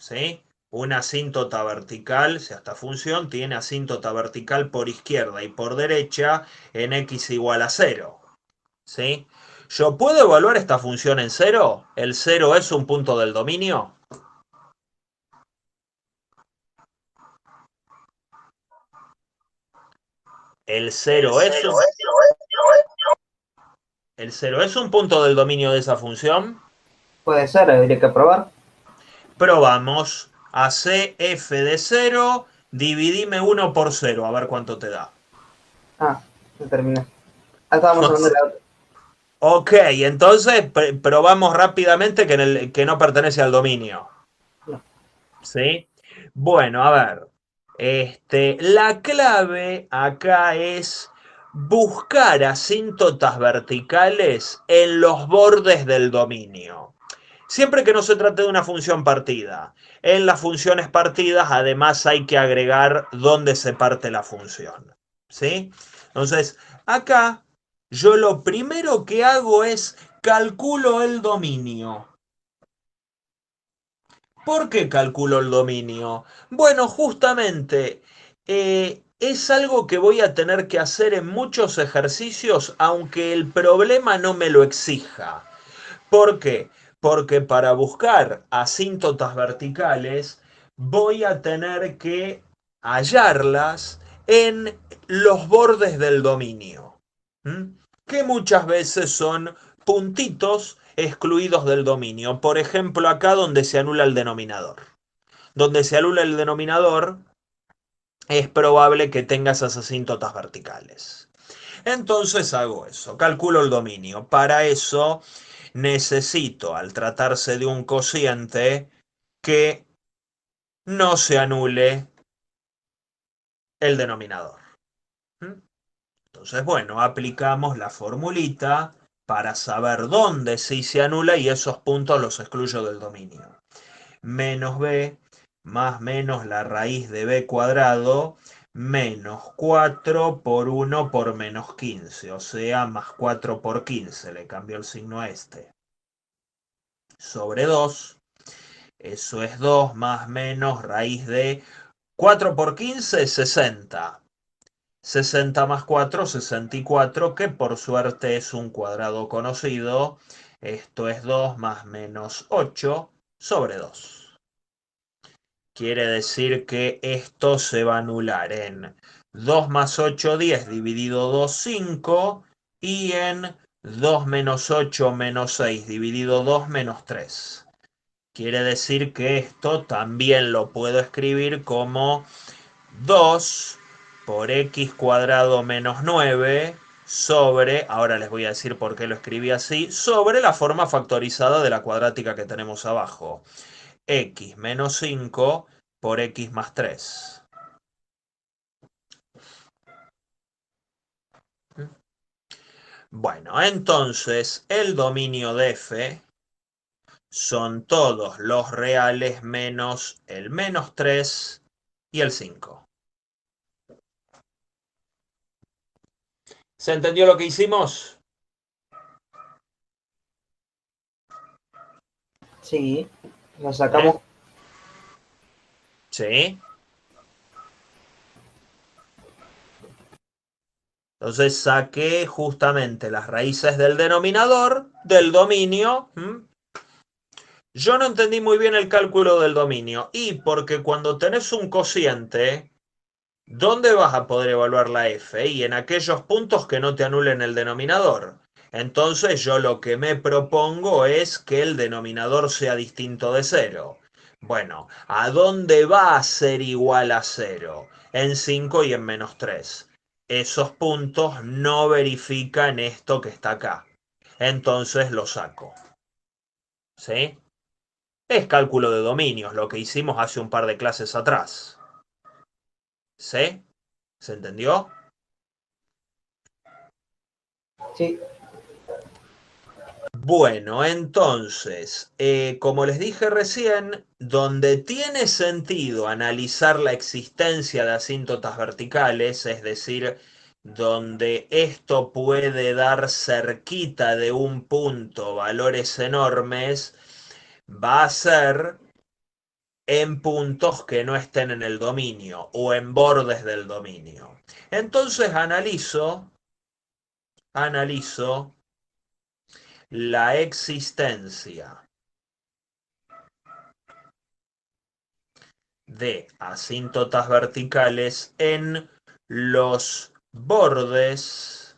¿Sí? Una asíntota vertical, si esta función tiene asíntota vertical por izquierda y por derecha en x igual a 0. ¿Sí? ¿Yo puedo evaluar esta función en 0? ¿El 0 es un punto del dominio? ¿El 0 es un... ¿El 0 es un punto del dominio de esa función? Puede ser, habría que probar. Probamos. Hace f de 0, dividime 1 por 0, a ver cuánto te da. Ah, se terminó. Ah, estábamos hablando de la otra. Ok, entonces probamos rápidamente que no pertenece al dominio. No. ¿Sí? Bueno, a ver. La clave acá es buscar asíntotas verticales en los bordes del dominio. Siempre que no se trate de una función partida. En las funciones partidas, además, hay que agregar dónde se parte la función. ¿Sí? Entonces, acá yo lo primero que hago es calculo el dominio. ¿Por qué calculo el dominio? Bueno, justamente es algo que voy a tener que hacer en muchos ejercicios, aunque el problema no me lo exija. ¿Por qué? Porque para buscar asíntotas verticales voy a tener que hallarlas en los bordes del dominio, que muchas veces son puntitos excluidos del dominio. Por ejemplo, acá donde se anula el denominador. Donde se anula el denominador es probable que tenga esas asíntotas verticales. Entonces hago eso, calculo el dominio. Para eso necesito, al tratarse de un cociente, que no se anule el denominador. Entonces, bueno, aplicamos la formulita para saber dónde sí se anula y esos puntos los excluyo del dominio. Menos b más menos la raíz de b cuadrado menos 4 por 1 por menos 15, o sea, más 4 por 15, le cambio el signo a este. Sobre 2, eso es 2 más menos raíz de 4 por 15, 60. 60 más 4, 64, que por suerte es un cuadrado conocido. Esto es 2 más menos 8 sobre 2. Quiere decir que esto se va a anular en 2 más 8, 10 dividido 2, 5, y en 2 menos 8 menos 6 dividido 2 menos 3. Quiere decir que esto también lo puedo escribir como 2 por x cuadrado menos 9 sobre, ahora les voy a decir por qué lo escribí así, sobre la forma factorizada de la cuadrática que tenemos abajo. X menos 5 por x más 3. Bueno, entonces el dominio de f son todos los reales menos el menos 3 y el 5. ¿Se entendió lo que hicimos? Sí, lo sacamos. Sí. Entonces saqué justamente las raíces del denominador, del dominio. Yo no entendí muy bien el cálculo del dominio. Y porque cuando tenés un cociente, ¿dónde vas a poder evaluar la f? Y en aquellos puntos que no te anulen el denominador. Entonces yo lo que me propongo es que el denominador sea distinto de 0. Bueno, ¿a dónde va a ser igual a 0? En 5 y en menos 3. Esos puntos no verifican esto que está acá. Entonces lo saco. ¿Sí? Es cálculo de dominios, lo que hicimos hace un par de clases atrás. ¿Sí? ¿Se entendió? Sí, Bueno, entonces, como les dije recién, donde tiene sentido analizar la existencia de asíntotas verticales, es decir, donde esto puede dar cerquita de un punto valores enormes, va a ser en puntos que no estén en el dominio o en bordes del dominio. Entonces analizo la existencia de asíntotas verticales en los bordes,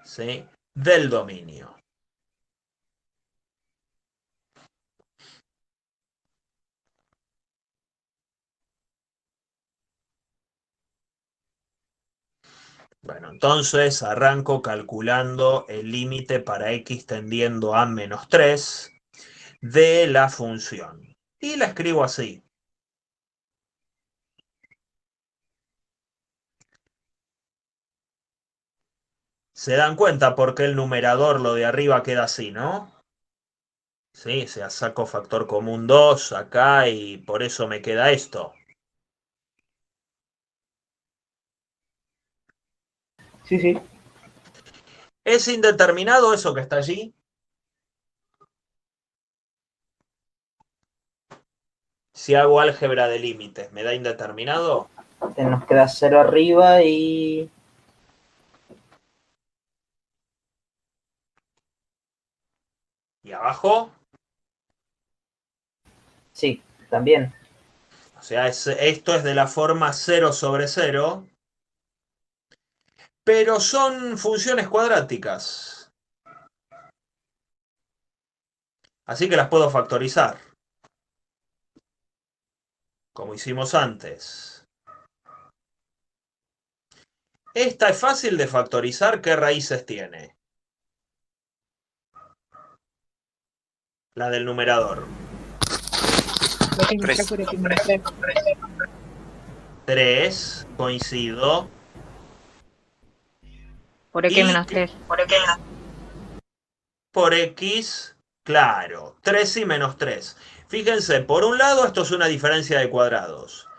¿sí?, del dominio. Bueno, entonces arranco calculando el límite para x tendiendo a -3 de la función. Y la escribo así. ¿Se dan cuenta por qué el numerador, lo de arriba, queda así, no? Sí, o sea, saco factor común 2 acá y por eso me queda esto. sí, sí. ¿Es indeterminado eso que está allí? Si hago álgebra de límites, ¿me da indeterminado? Nos queda 0 arriba y... ¿Y abajo? Sí, también. O sea, esto es de la forma 0 sobre 0, pero son funciones cuadráticas. Así que las puedo factorizar, como hicimos antes. Esta es fácil de factorizar. ¿Qué raíces tiene? La del numerador. 3, coincido. Por X Y menos 3. por x, claro, 3 y menos 3. Fíjense, por un lado esto es una diferencia de cuadrados.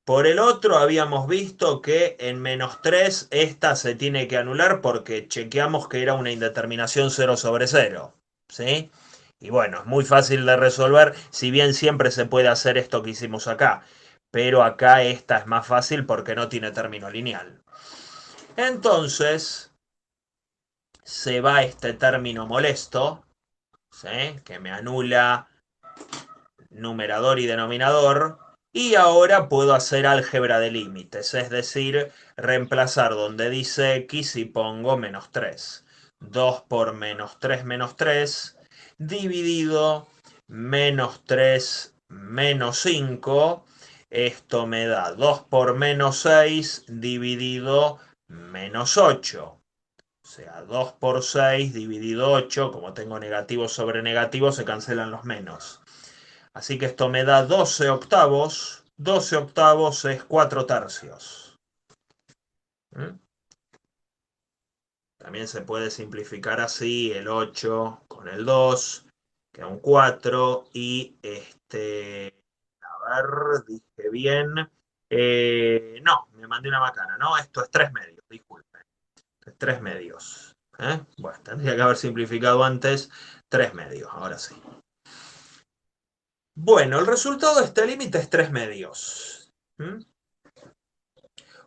Por el otro habíamos visto que en -3 esta se tiene que anular porque chequeamos que era una indeterminación 0 sobre 0. ¿Sí? Y bueno, es muy fácil de resolver, si bien siempre se puede hacer esto que hicimos acá. Pero acá esta es más fácil porque no tiene término lineal. Entonces, se va este término molesto, ¿sí?, que me anula numerador y denominador, y ahora puedo hacer álgebra de límites, es decir, reemplazar donde dice x y pongo -3. 2 por menos 3, dividido -3 menos 5, esto me da 2 por -6 dividido -8. O sea, 2 por 6 dividido 8, como tengo negativo sobre negativo, se cancelan los menos. Así que esto me da 12 octavos. 12 octavos es 4 tercios. También se puede simplificar así el 8 con el 2, queda un 4 y a ver, dije bien. No, me mandé una macana, ¿no? Esto es 3 medios, disculpen. Es 3 medios. Bueno, tendría que haber simplificado antes 3 medios, ahora sí. Bueno, el resultado de este límite es 3 medios.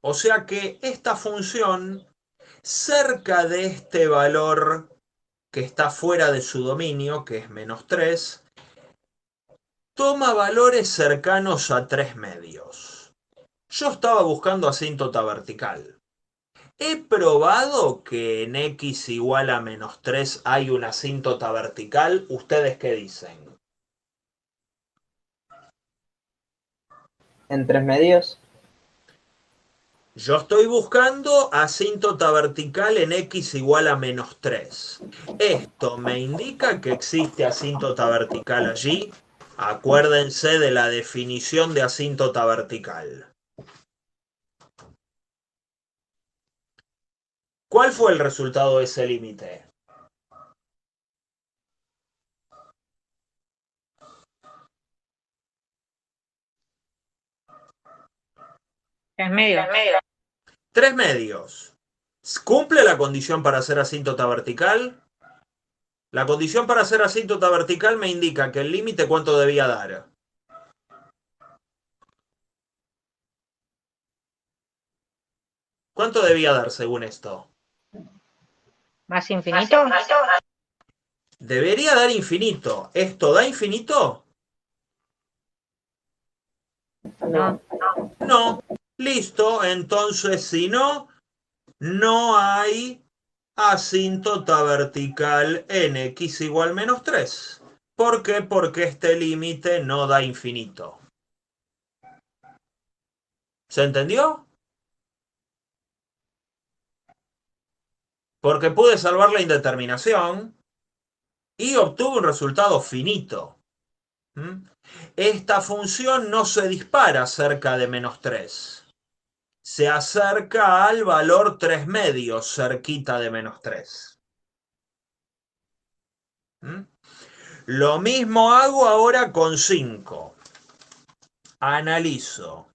O sea que esta función, cerca de este valor que está fuera de su dominio, que es -3, toma valores cercanos a 3 medios. Yo estaba buscando asíntota vertical. He probado que en x igual a -3 hay una asíntota vertical. ¿Ustedes qué dicen? En 3 medios. Yo estoy buscando asíntota vertical en x igual a menos 3. Esto me indica que existe asíntota vertical allí. Acuérdense de la definición de asíntota vertical. ¿Cuál fue el resultado de ese límite? Es medio. 3 medios. ¿Cumple la condición para hacer asíntota vertical? La condición para hacer asíntota vertical me indica que el límite ¿cuánto debía dar? ¿Cuánto debía dar según esto? ¿Más infinito? Debería dar infinito. ¿Esto da infinito? No. No. Listo. Entonces, si no, no hay asíntota vertical en x igual menos 3. ¿Por qué? Porque este límite no da infinito. ¿Se entendió? Porque pude salvar la indeterminación y obtuve un resultado finito. Esta función no se dispara cerca de menos 3. Se acerca al valor 3 medios, cerquita de menos 3. Lo mismo hago ahora con 5. Analizo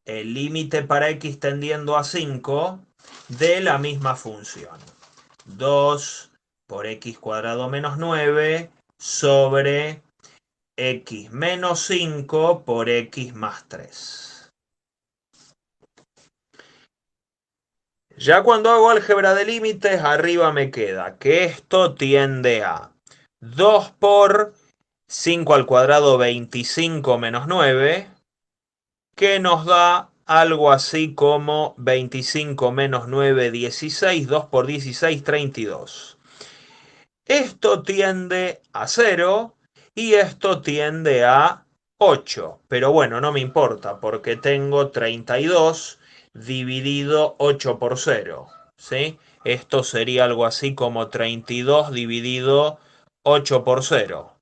el límite para x tendiendo a 5 de la misma función. 2 por x cuadrado menos 9 sobre x menos 5 por x más 3. Ya cuando hago álgebra de límites, arriba me queda que esto tiende a 2 por 5 al cuadrado 25 menos 9, que nos da algo así como 25 menos 9, 16, 2 por 16, 32. Esto tiende a 0 y esto tiende a 8. Pero bueno, no me importa porque tengo 32 dividido 8 por 0. ¿Sí? Esto sería algo así como 32 dividido 8 por 0.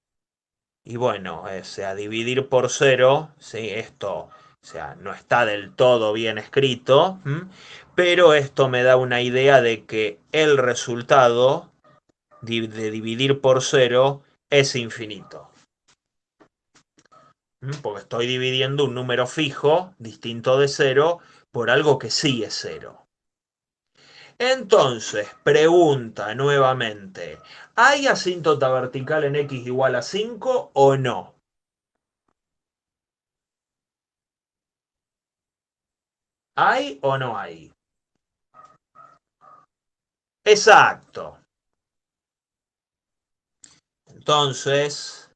Y bueno, o sea, dividir por 0, ¿sí? Esto, o sea, no está del todo bien escrito, pero esto me da una idea de que el resultado de dividir por 0 es infinito. Porque estoy dividiendo un número fijo, distinto de 0, por algo que sí es 0. Entonces, pregunta nuevamente, ¿hay asíntota vertical en x igual a 5 o no? ¿Hay o no hay? Exacto. Entonces,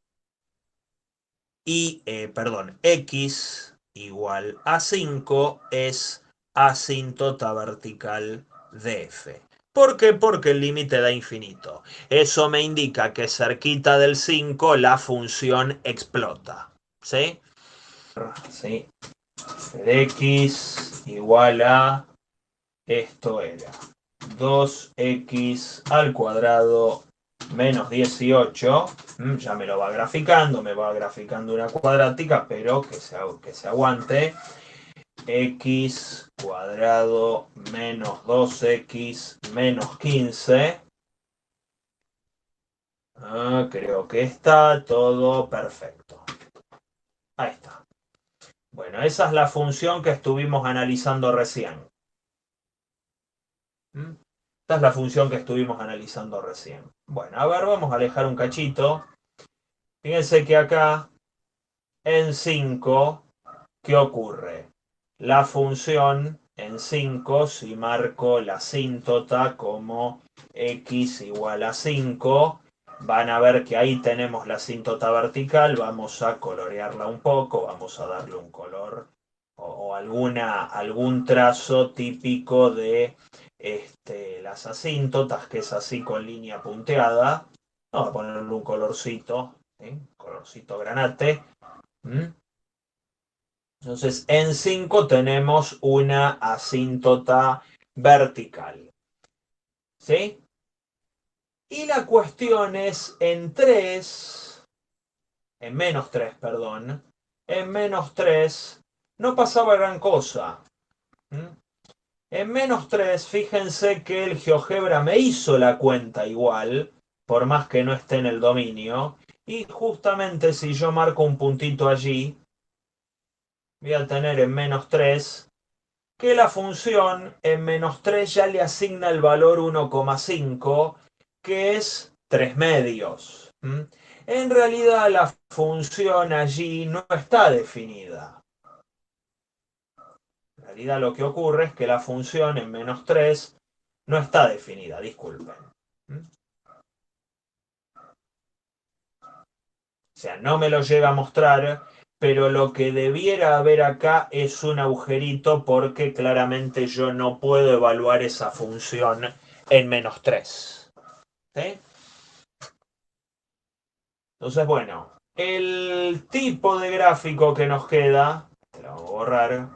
x igual a 5 es asíntota vertical de f. ¿Por qué? Porque el límite da infinito. Eso me indica que cerquita del 5 la función explota. ¿Sí? Sí. X igual a, esto era 2x al cuadrado menos 18, ya me lo va graficando, me va graficando una cuadrática, pero que se aguante. X cuadrado menos 2x menos 15. Creo que está todo perfecto. Ahí está. Bueno, esa es la función que estuvimos analizando recién. Esta es la función que estuvimos analizando recién. Bueno, a ver, vamos a alejar un cachito. Fíjense que acá en 5, ¿qué ocurre? La función en 5, si marco la asíntota como x igual a 5, van a ver que ahí tenemos la asíntota vertical. Vamos a colorearla un poco, vamos a darle un color o algún trazo típico de las asíntotas, que es así con línea punteada. Vamos a ponerle un colorcito, ¿sí? Colorcito granate. Entonces, en 5 tenemos una asíntota vertical. ¿Sí? Y la cuestión es en menos 3, perdón. En menos 3 no pasaba gran cosa. En menos 3, fíjense que el GeoGebra me hizo la cuenta igual, por más que no esté en el dominio. Y justamente si yo marco un puntito allí, voy a tener en menos 3 que la función en menos 3 ya le asigna el valor 1,5, que es 3 medios. En realidad la función allí no está definida. En realidad lo que ocurre es que la función en menos 3 no está definida, disculpen. O sea, no me lo llega a mostrar, pero lo que debiera haber acá es un agujerito porque claramente yo no puedo evaluar esa función en menos 3. ¿Sí? Entonces, bueno, el tipo de gráfico que nos queda, te lo vamos a borrar,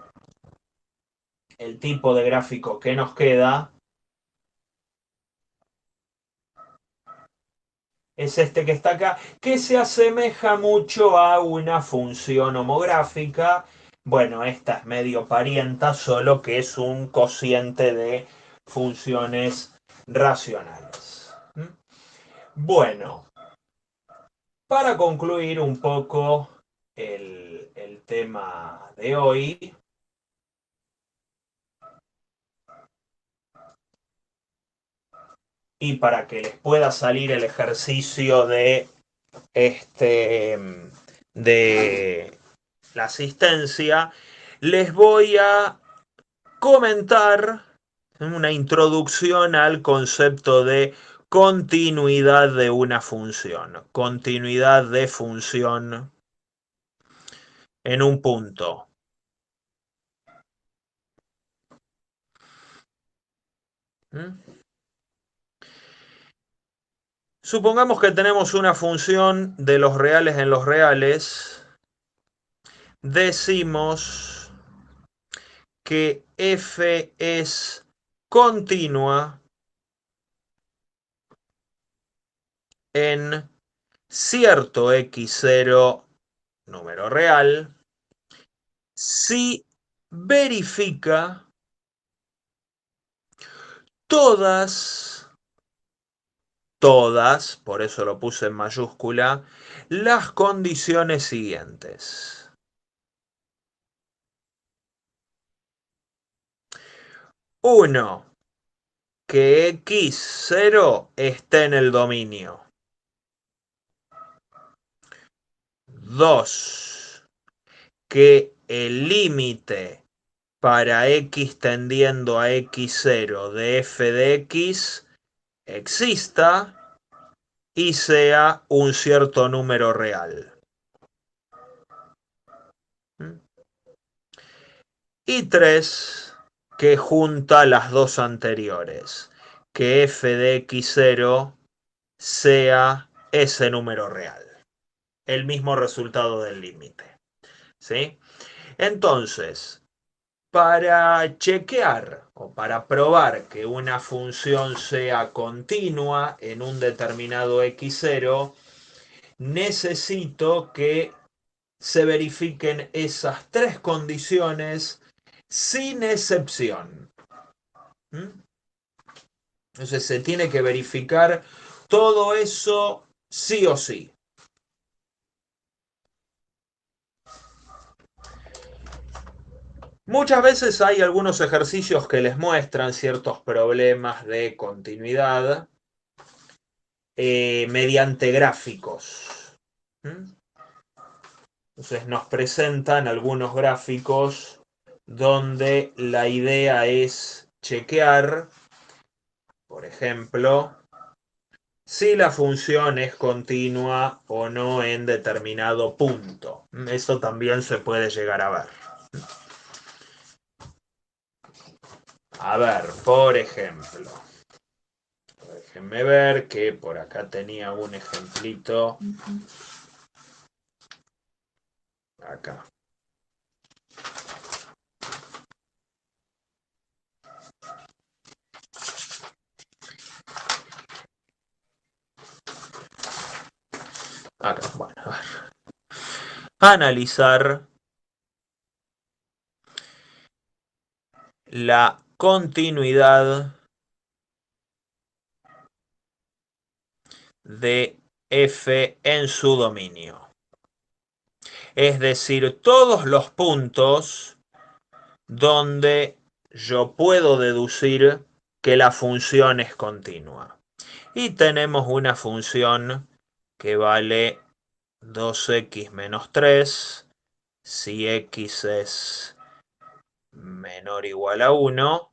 el tipo de gráfico que nos queda es este que está acá, que se asemeja mucho a una función homográfica. Bueno, esta es medio parienta, solo que es un cociente de funciones racionales. Bueno, para concluir un poco el tema de hoy, y para que les pueda salir el ejercicio de de la asistencia, les voy a comentar una introducción al concepto de continuidad de una función, continuidad de función en un punto. Supongamos que tenemos una función de los reales en los reales. Decimos que f es continua en cierto x0 número real si verifica todas, por eso lo puse en mayúscula, las condiciones siguientes. 1. Que x0 esté en el dominio. 2. Que el límite para x tendiendo a x0 de f de x exista y sea un cierto número real. Y 3, que junta las dos anteriores, que f de x0 sea ese número real, el mismo resultado del límite. ¿Sí? Entonces, para chequear o para probar que una función sea continua en un determinado x0, necesito que se verifiquen esas tres condiciones sin excepción. Entonces se tiene que verificar todo eso sí o sí. Muchas veces hay algunos ejercicios que les muestran ciertos problemas de continuidad mediante gráficos. Entonces nos presentan algunos gráficos donde la idea es chequear, por ejemplo, si la función es continua o no en determinado punto. Eso también se puede llegar a ver. A ver, por ejemplo, déjenme ver que por acá tenía un ejemplito. Acá. acá, bueno, a ver. Analizar la continuidad de f en su dominio. Es decir, todos los puntos donde yo puedo deducir que la función es continua. Y tenemos una función que vale 2x menos 3 si x es menor o igual a 1.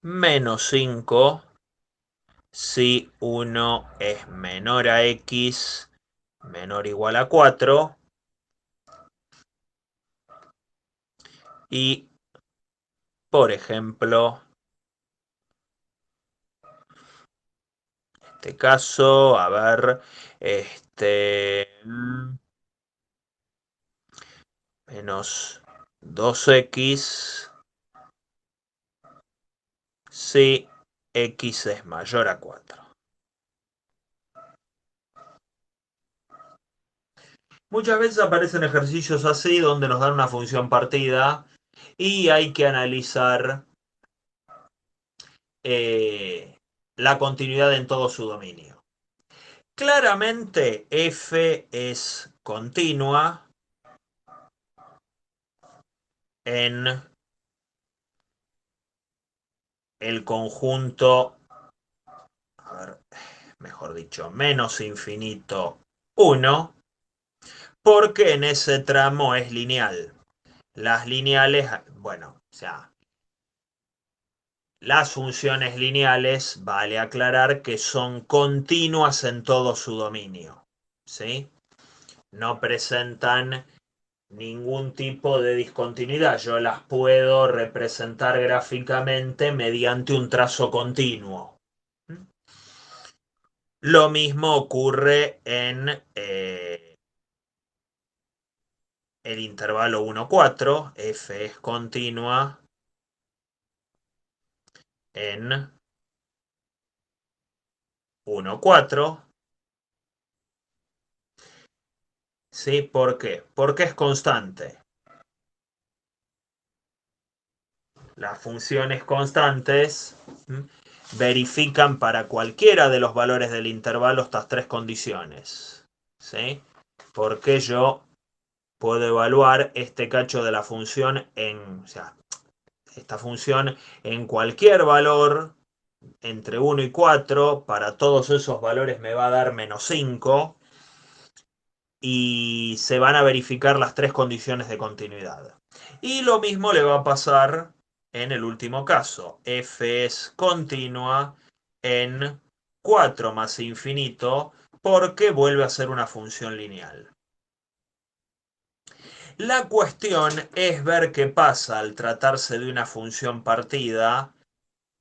Menos 5 si 1 es menor a x menor o igual a 4. Y, por ejemplo, en este caso, a ver, menos 2x si x es mayor a 4. Muchas veces aparecen ejercicios así donde nos dan una función partida y hay que analizar la continuidad en todo su dominio. Claramente f es continua en el conjunto, a ver, mejor dicho, menos infinito 1, porque en ese tramo es lineal. Las lineales, bueno, o sea, las funciones lineales, vale aclarar que son continuas en todo su dominio, ¿sí? No presentan ningún tipo de discontinuidad. Yo las puedo representar gráficamente mediante un trazo continuo. Lo mismo ocurre en el intervalo 1,4. F es continua en 1,4. ¿Sí? ¿Por qué? Porque es constante. Las funciones constantes verifican para cualquiera de los valores del intervalo estas tres condiciones. ¿Sí? Porque yo puedo evaluar este cacho de la función o sea, esta función en cualquier valor entre 1 y 4. Para todos esos valores me va a dar menos 5. Y se van a verificar las tres condiciones de continuidad. Y lo mismo le va a pasar en el último caso. F es continua en 4 más infinito porque vuelve a ser una función lineal. La cuestión es ver qué pasa al tratarse de una función partida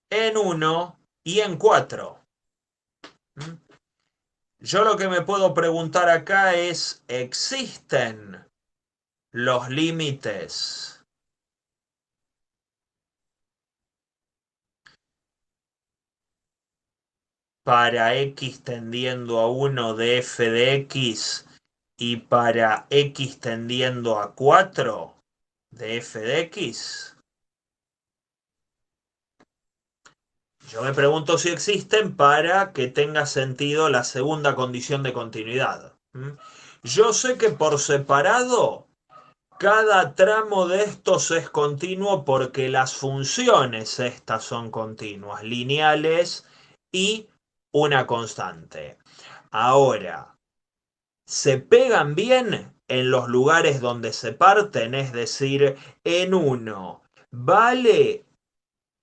en 1 y en 4. Yo lo que me puedo preguntar acá es, ¿existen los límites para x tendiendo a 1 de f de x y para x tendiendo a 4 de f de x? Yo me pregunto si existen para que tenga sentido la segunda condición de continuidad. Yo sé que por separado cada tramo de estos es continuo porque las funciones estas son continuas, lineales y una constante. Ahora, ¿se pegan bien en los lugares donde se parten? Es decir, en uno, ¿vale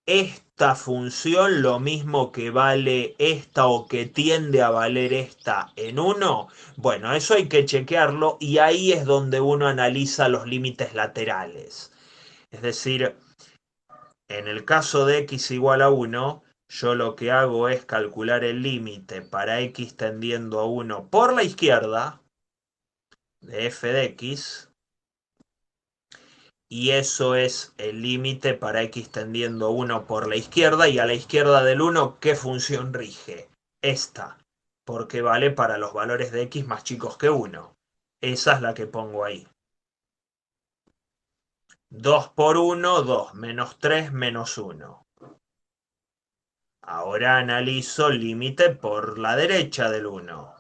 esta función lo mismo que vale esta o que tiende a valer esta en 1? Bueno, eso hay que chequearlo y ahí es donde uno analiza los límites laterales. Es decir, en el caso de x igual a 1, yo lo que hago es calcular el límite para x tendiendo a 1 por la izquierda de f de x y eso es el límite para x tendiendo 1 por la izquierda, y a la izquierda del 1, ¿qué función rige? Esta, porque vale para los valores de x más chicos que 1. Esa es la que pongo ahí. 2 por 1, 2, menos 3, menos 1. Ahora analizo el límite por la derecha del 1.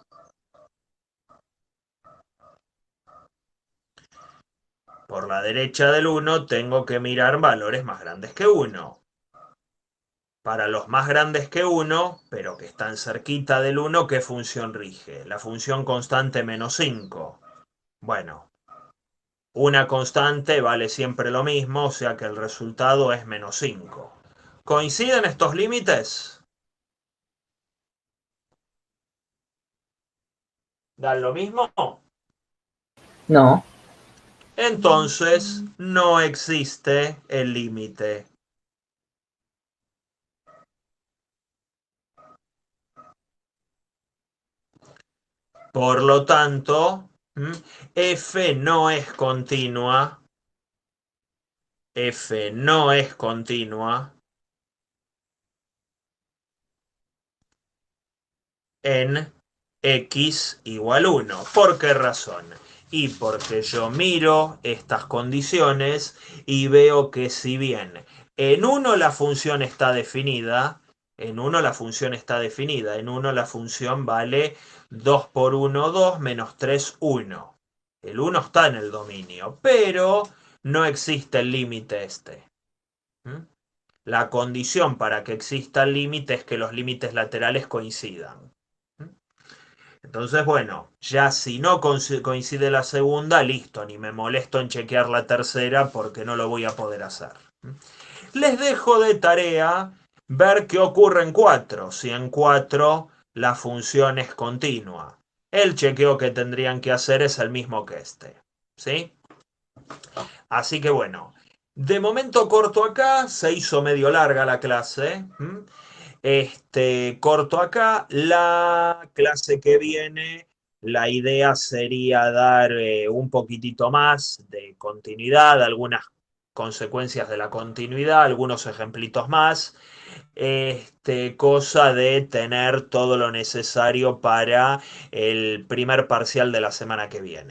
Por la derecha del 1 tengo que mirar valores más grandes que 1. Para los más grandes que 1, pero que están cerquita del 1, ¿qué función rige? La función constante menos 5. Bueno, una constante vale siempre lo mismo, o sea que el resultado es menos 5. ¿Coinciden estos límites? ¿Dan lo mismo? No. Entonces, no existe el límite. Por lo tanto, f no es continua. F no es continua en x igual 1. ¿Por qué razón? Y porque yo miro estas condiciones y veo que si bien en 1 la función está definida, en 1 la función vale 2 por 1, 2, menos 3, 1. El 1 está en el dominio, pero no existe el límite este. La condición para que exista el límite es que los límites laterales coincidan. Entonces, bueno, ya si no coincide la segunda, listo, ni me molesto en chequear la tercera porque no lo voy a poder hacer. Les dejo de tarea ver qué ocurre en 4, si en 4 la función es continua. El chequeo que tendrían que hacer es el mismo que este, ¿sí? Así que bueno, de momento corto acá, se hizo medio larga la clase. Corto acá. La clase que viene, la idea sería dar un poquitito más de continuidad, algunas consecuencias de la continuidad, algunos ejemplitos más. Cosa de tener todo lo necesario para el primer parcial de la semana que viene.